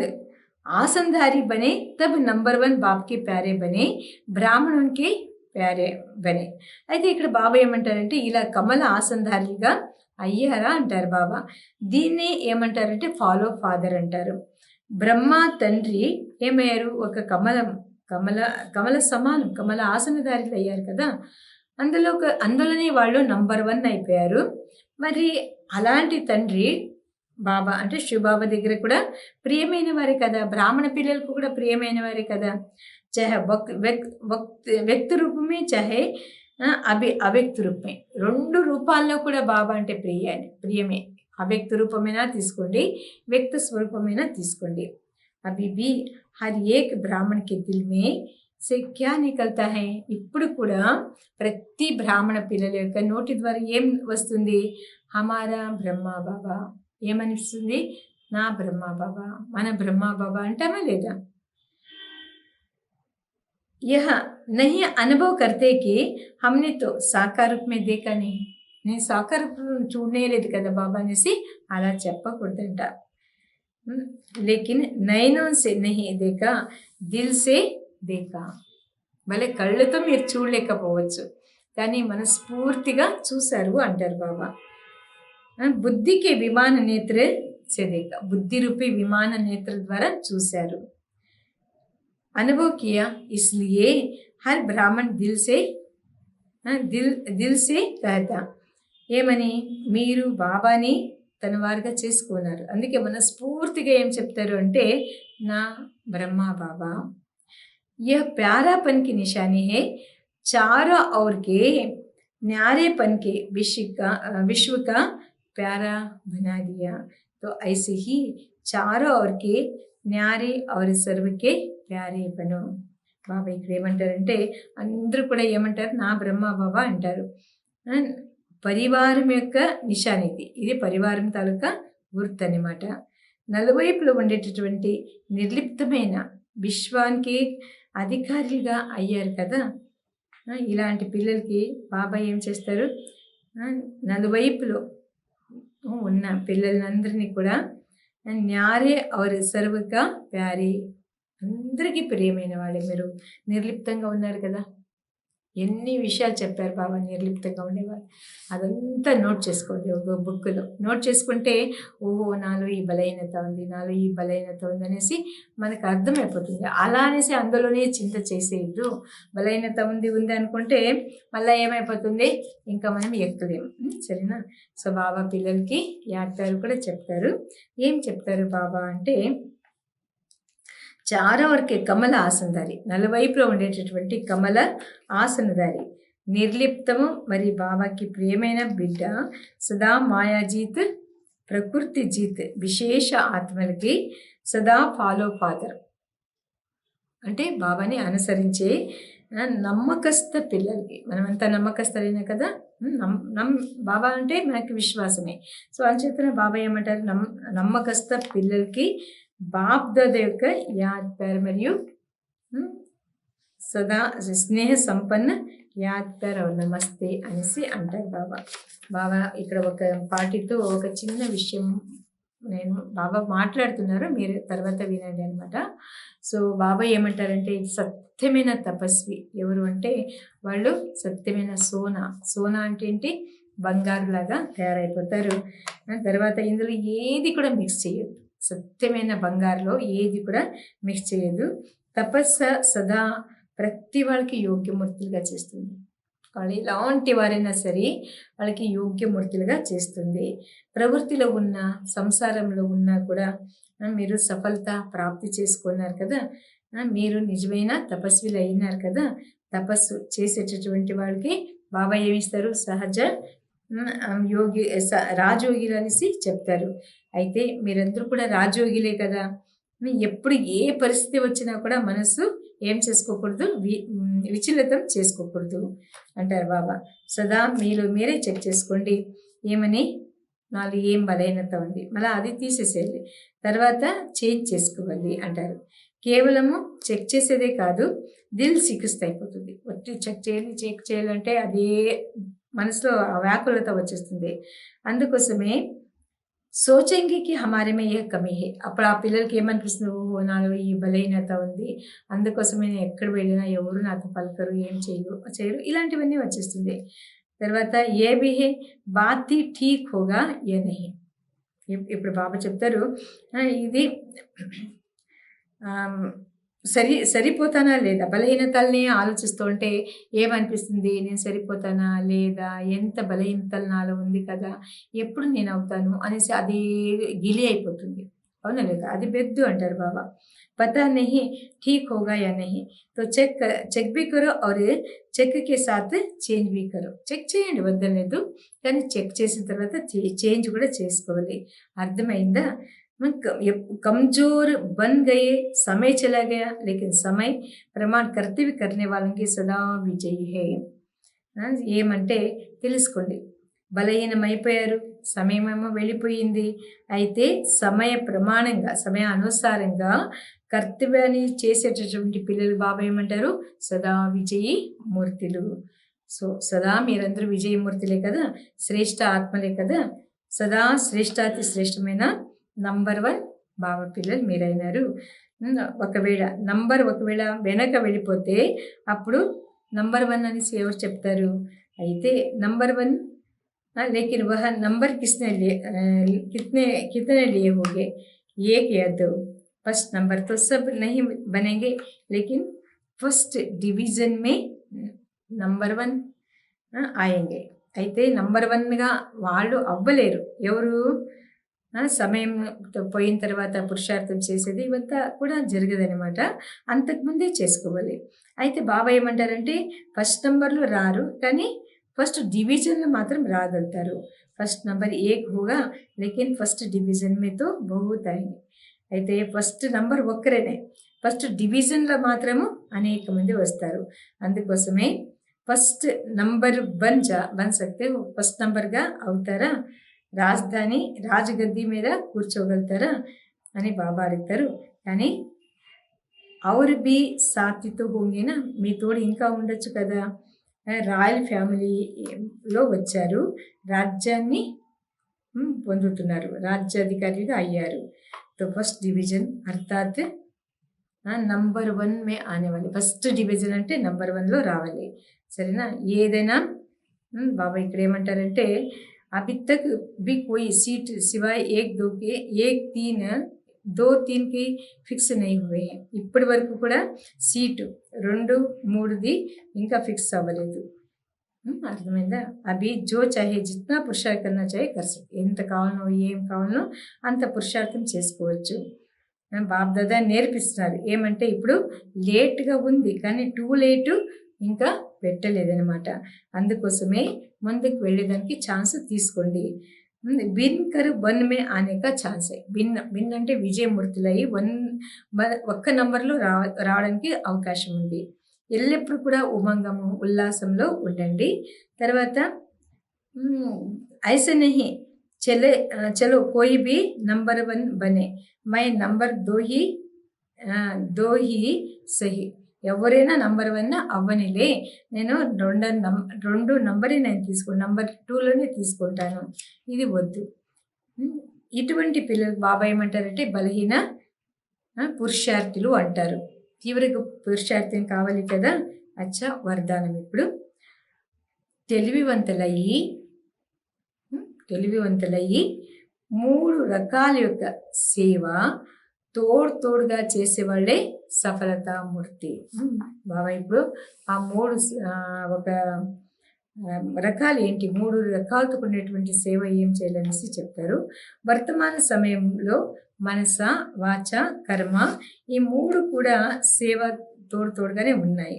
आसनधारी बने तब नंबर 1 बाप के प्यारे बने, ब्राह्मणों के ప్యారే బనే. అయితే ఇక్కడ బాబా ఏమంటారంటే ఇలా కమల ఆసంధారిగా అయ్యారా అంటారు బాబా. దీన్ని ఏమంటారంటే ఫాలో ఫాదర్ అంటారు. బ్రహ్మ తండ్రి ఏమయ్యారు? ఒక కమల సమానం, కమల ఆసనధారులు అయ్యారు కదా. అందులోనే వాళ్ళు నంబర్ 1 అయిపోయారు. మరి అలాంటి తండ్రి బాబా అంటే శివబాబా దగ్గర కూడా ప్రియమైన వారే కదా, బ్రాహ్మణ పిల్లలకు కూడా ప్రియమైన వారే కదా. చాహే వ్యక్తి రూపమే, చాహే అవ్యక్త రూపమే, 2 రూపాల్లో కూడా బాబా అంటే ప్రియమే. అవ్యక్త రూపమైనా తీసుకోండి, వ్యక్త స్వరూపమైనా తీసుకోండి. అభి భీ హర్ ఏక్ బ్రాహ్మణ్ కే దిల్ మే సే క్యా నికల్తా హై. ఇప్పుడు కూడా ప్రతి బ్రాహ్మణ పిల్లల యొక్క నోటి ద్వారా ఏం వస్తుంది? హమారా బ్రహ్మా బాబా. ఏమనిపిస్తుంది? నా బ్రహ్మా బాబా, మన బ్రహ్మా బాబా అంటామా లేదా? यह नहीं अनुभव करते कि हमने तो साकार रूप में देखा नहीं. నేను సాకార చూడనే లేదు కదా బాబా అనేసి అలా చెప్పకూడదంట. లేకిన్ నయనో సే నహీ దేకా, దిల్ సే దేకా. భలే కళ్ళతో మీరు చూడలేకపోవచ్చు, కానీ మనస్ఫూర్తిగా చూశారు అంటారు బాబా. బుద్ధికి విమాన నేత్ర సే దేకా, బుద్ధి రూపీ విమాన నేత్ర ద్వారా చూశారు. अनुभव किया, इसलिए हर ब्राह्मण दिल से कहता. ఏమని? మీరు బాబాని తన వారుగా చేసుకున్నారు, అందుకే మనస్ఫూర్తిగా ఏం చెప్తారు అంటే నా బ్రహ్మా బాబా. यह प्यारापन की निशानी है, चारों ओर के न्यारेपन के विश्व का प्यारा बना दिया. तो ऐसे ही चारों ओर के न्यारे और सर्व के ప్యారే బను. బాబా ఇక్కడ ఏమంటారంటే అందరూ కూడా ఏమంటారు? నా బ్రహ్మ బాబా అంటారు. పరివారం యొక్క నిశానిది, ఇది పరివారం తాలూకా గుర్తు అనమాట. నలువైపులో ఉండేటటువంటి నిర్లిప్తమైన విశ్వానికి అధికారులుగా అయ్యారు కదా. ఇలాంటి పిల్లలకి బాబా ఏం చేస్తారు? నలువైపులో ఉన్న పిల్లలందరినీ కూడా న్యారే ఔర్ సర్వగా ప్యారే, అందరికీ ప్రియమైన వాడే. మీరు నిర్లిప్తంగా ఉన్నారు కదా. ఎన్ని విషయాలు చెప్పారు బాబా నిర్లిప్తంగా ఉండేవాళ్ళు. అదంతా నోట్ చేసుకోండి, ఒక బుక్లో నోట్ చేసుకుంటే ఓహో నాలో ఈ బలహీనత ఉంది, నాలో ఈ బలహీనత ఉంది అనేసి మనకు అర్థమైపోతుంది. అలా అనేసి అందులోనే చింత చేసేయద్దు. బలహీనత ఉంది అనుకుంటే మళ్ళీ ఏమైపోతుంది? ఇంకా మనం ఎక్కలేము. సరేనా? సో బాబా పిల్లలకి యాత్ర కూడా చెప్తారు. ఏం చెప్తారు బాబా అంటే చారవర్కి కమల ఆసనదారి, నలువైపులో ఉండేటటువంటి కమల ఆసనదారి, నిర్లిప్తము మరి బాబాకి ప్రియమైన బిడ్డ, సదా మాయాజీత్ ప్రకృతి జీత్ విశేష ఆత్మలకి సదా ఫాలో ఫాదర్. అంటే బాబాని అనుసరించే నమ్మకస్థ పిల్లలకి, మనమంతా నమ్మకస్థలైనా కదా. బాబా అంటే మనకి విశ్వాసమే. సో అంచేతన బాబా ఏమంటారు? నమ్మకస్థ పిల్లలకి బాప్ దాదా యొక్క యాద్ ప్యార్ మరియు సదా స్నేహ సంపన్న యాద్ ప్యార్ నమస్తే అనేసి అంటారు బాబా. బాబా ఇక్కడ ఒక పాటితో ఒక చిన్న విషయం నేను బాబా మాట్లాడుతున్నారు, మీరు తర్వాత వినండి అనమాట. సో బాబా ఏమంటారంటే సత్యమైన తపస్వి ఎవరు అంటే వాళ్ళు సత్యమైన సోనా అంటే ఏంటి? బంగారు లాగా తయారైపోతారు. తర్వాత ఇందులో ఏది కూడా మిక్స్ చేయొద్దు. సత్యమైన బంగారులో ఏది కూడా మిక్స్ చేయదు. తపస్సు సదా ప్రతి వాళ్ళకి యోగ్యమూర్తులుగా చేస్తుంది. వాళ్ళు ఎలాంటి వారైనా సరే వాళ్ళకి యోగ్యమూర్తులుగా చేస్తుంది. ప్రవృత్తిలో ఉన్న సంసారంలో ఉన్నా కూడా మీరు సఫలత ప్రాప్తి చేసుకున్నారు కదా, మీరు నిజమైన తపస్విలు అయినారు కదా, తపస్సు చేసేటటువంటి వాళ్ళకి బాబా ఏమిస్తారు, సహజ యోగి రాజయోగిలు అనేసి చెప్తారు. అయితే మీరందరూ కూడా రాజయోగిలే కదా, ఎప్పుడు ఏ పరిస్థితి వచ్చినా కూడా మనసు ఏం చేసుకోకూడదు, విచలితం చేసుకోకూడదు అంటారు బాబా. సదా మీరే చెక్ చేసుకోండి, ఏమని నాలో ఏం బలహీనత ఉంది, మళ్ళీ అది తీసేసేయాలి, తర్వాత చేంజ్ చేసుకోవాలి అంటారు. కేవలము చెక్ చేసేదే కాదు, దిల్ సికిస్త్ అయిపోతుంది. ఒట్టి చెక్ చేయాలంటే అదే మనసులో వ్యాకులత వచ్చేస్తుంది. అందుకోసమే సోచెంగి కి హమారే మే యహ్ కమీ హై. అప్పుడు ఆ పిల్లలకి ఏమనిపిస్తుంది, ఓహో నాలో ఈ బలహీనత ఉంది, అందుకోసమే నేను ఎక్కడ వెళ్ళినా ఎవరు నాతో పలకరు, ఏం చేయరు, ఇలాంటివన్నీ వచ్చేస్తుంది. తర్వాత ఏ భీ హై బాత్ హీ ఠీక్ హోగా ఏ నహీ. ఇప్పుడు బాబా చెప్తారు, ఇది సరిపోతానా లేదా, బలహీనతల్ని ఆలోచిస్తూ ఉంటే ఏమనిపిస్తుంది, నేను సరిపోతానా లేదా, ఎంత బలహీనతలు నాలో ఉంది కదా, ఎప్పుడు నేను అవుతాను అనేసి అది గిలి అయిపోతుంది. అవునా లేదా, అది బెద్దు అంటారు బాబా. పతా నహీ ఠీక్ హోగా యా నహీ, తో చెక్ భీ కరో ఔర్ చెక్ కే సాత్ చేంజ్ భీ కరో. చెక్ చేయండి, వద్దలేదు, కానీ చెక్ చేసిన తర్వాత చేంజ్ కూడా చేసుకోవాలి. అర్థమైందా? कमजोर बन गए, समय चला गया, लेकिन समय प्रमाण करते हुए करने वालों की सदा విజయీ హే. ఏమంటే తెలుసుకోండి, బలహీనమైపోయారు, సమయమేమో వెళ్ళిపోయింది, అయితే సమయ ప్రమాణంగా సమయానుసారంగా కర్తవ్యాన్ని చేసేటటువంటి పిల్లలు బాబా ఏమంటారు, సదా విజయీ మూర్తులు. సో సదా మీరందరూ విజయమూర్తులే కదా, శ్రేష్ఠ ఆత్మలే కదా, సదా శ్రేష్ఠాతి శ్రేష్టమైన నంబర్ 1 బాబా పిల్లలు మీరైనారు. ఒకవేళ వెనక వెళ్ళిపోతే అప్పుడు నంబర్ 1 అనేసి ఎవరు చెప్తారు? అయితే నంబర్ 1 लेकिन वह नंबर कितने लिए होंगे, एक या दो. फर्स्ट नंबर तो सब नहीं बनेंगे, लेकिन फर्स्ट डिवीजन में नंबर 1 आएंगे. అయితే నంబర్ 1గా వాళ్ళు అవ్వలేరు. ఎవరు? సమయం పోయిన తర్వాత పురుషార్థం చేసేది ఇవంతా కూడా జరగదనమాట, అంతకుముందే చేసుకోవాలి. అయితే బాబా ఏమంటారంటే ఫస్ట్ నంబర్లో రారు, కానీ ఫస్ట్ డివిజన్లో మాత్రం రాగలుగుతారు. ఫస్ట్ నంబర్ ఏక్ హోగా, లేకిన్ ఫస్ట్ డివిజన్ మీతో బహుత్ అయింది. అయితే ఫస్ట్ నంబర్ ఒక్కరేనే, ఫస్ట్ డివిజన్లో మాత్రము అనేక మంది వస్తారు. అందుకోసమే ఫస్ట్ నంబర్ బన్ సక్తే, ఫస్ట్ నంబర్గా అవుతారా, రాజధాని రాజగద్ది మీద కూర్చోగలుగుతారా అని బాబా అడుగుతారు. కానీ ఔర్ బి సాత్వితో హోంగేనా, మీ తోడు ఇంకా ఉండొచ్చు కదా, రాయల్ ఫ్యామిలీలో వచ్చారు, రాజ్యాన్ని పొందుతున్నారు, రాజ్యాధికారిగా అయ్యారు. తో ఫస్ట్ డివిజన్ అర్థాత్ నంబర్ 1 మే ఆనేవాలి. ఫస్ట్ డివిజన్ అంటే నంబర్ 1లో రావాలి, సరేనా. ఏదైనా బాబా ఇక్కడ ఏమంటారంటే, अभी तक भी कोई सीट सिवाय 2-3కి ఫిక్స్ नहीं हुए हैं. ఇప్పటి వరకు కూడా సీటు 2-3ది ఇంకా ఫిక్స్ అవ్వలేదు. అర్థమైందా? అభి జో చాహే జిత్నా పురుషార్థం కన్నా చాహే కర్ సక్తే. ఎంత కావాలనో ఏం కావాలనో అంత పురుషార్థం చేసుకోవచ్చు. బాప్ దాదా నేర్పిస్తున్నారు ఏమంటే, ఇప్పుడు లేట్గా ఉంది కానీ టూ లేటు ఇంకా పెట్టలేదనమాట. అందుకోసమే ముందుకు వెళ్ళేదానికి ఛాన్స్ తీసుకోండి. బిన్ కర్ 1 మే అనేక ఛాన్స్. బిన్ అంటే విజయమూర్తులయ్యి ఒక్క నంబర్లో రావడానికి అవకాశం ఉంది. ఎల్లప్పుడూ కూడా ఉమంగము ఉల్లాసంలో ఉండండి. తర్వాత ఐసే నహీ చలో కోయి భీ నంబర్ 1 బనే, మై నంబర్ 2 హీ సహీ. ఎవరైనా నంబర్ 1 అవ్వనిలే, నేను 2 నంబరే నేను నంబర్ 2లోనే తీసుకుంటాను, ఇది వద్దు. ఇటువంటి పిల్లలు బాబా ఏమంటారంటే బలహీన పురుషార్థులు అంటారు. తీవ్రంగా పురుషార్థం కావాలి కదా. అచ్చా, వరదానం ఇప్పుడు తెలివివంతులయ్యి 3 రకాల యొక్క సేవ తోడుగా చేసేవాళ్ళే సఫలతామూర్తి. బాబా ఇప్పుడు ఆ 3 ఒక రకాలు ఏంటి, 3 రకాలతో కూడినటువంటి సేవ ఏం చేయాలనేసి చెప్తారు. వర్తమాన సమయంలో మనస, వాచ, కర్మ ఈ 3 కూడా సేవ తోడుగానే ఉన్నాయి.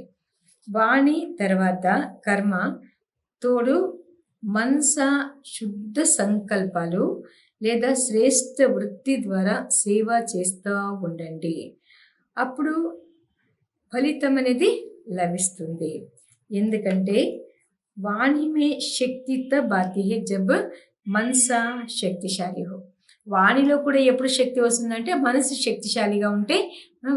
వాణి తర్వాత కర్మ తోడు మనస శుద్ధ సంకల్పాలు లేదా శ్రేష్ఠ వృత్తి ద్వారా సేవ చేస్తూ ఉండండి. అప్పుడు ఫలితం అనేది లభిస్తుంది. ఎందుకంటే वाणी में శక్తి బాతి హై జబ్ మనసా శక్తిశాలి హో. వాణిలో కూడా ఎప్పుడు శక్తి వస్తుందంటే మనసు శక్తిశాలిగా ఉంటే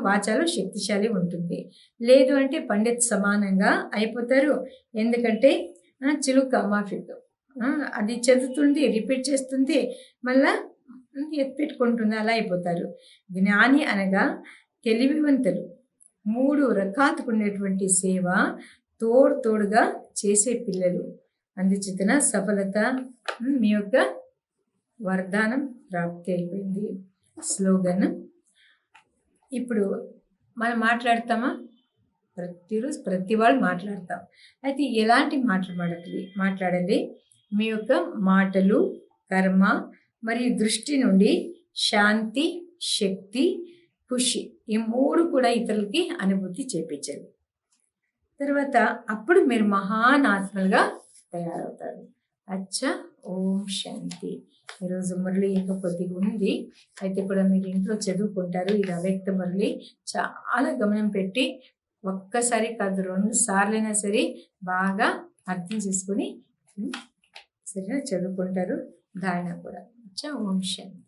వాచాలో శక్తిశాలి ఉంటుంది. లేదు అంటే పండిత్ సమానంగా అయిపోతారు. ఎందుకంటే చిలుక మాఫిక్ అది చదువుతుంది, రిపీట్ చేస్తుంది, మళ్ళా ఎత్తిపెట్టుకుంటుంది, అలా అయిపోతారు. జ్ఞాని అనగా తెలివివంతులు. 3 రకాలకు ఉండేటువంటి సేవ తోడుగా చేసే పిల్లలు. అందుచేతన సఫలత మీ యొక్క వరదానం ప్రాప్తి అయిపోయింది. స్లోగన్ ఇప్పుడు మనం మాట్లాడతామా? ప్రతిరోజు ప్రతి వాళ్ళు మాట్లాడతాం. అయితే ఎలాంటి మాట్లాడాలి? మీ యొక్క మాటలు, కర్మ మరియు దృష్టి నుండి శాంతి, శక్తి, ఖుషి ఈ 3 కూడా ఇతరులకి అనుభూతి చేపించాలి. తర్వాత అప్పుడు మీరు మహాన్ ఆత్మలుగా తయారవుతారు. అచ్చా, ఓం శాంతి. ఈరోజు మురళి ఇంకా కొద్దిగా ఉంది, అయితే కూడా మీరు ఇంట్లో చదువుకుంటారు. ఇది అవ్యక్త మురళి. చాలా గమనం పెట్టి ఒక్కసారి కాదు 2 సార్లైనా సరే బాగా అర్థం చేసుకుని సరే చదువుకుంటారు. ధారణ కూడా. అచ్చా, ఓం శాంతి.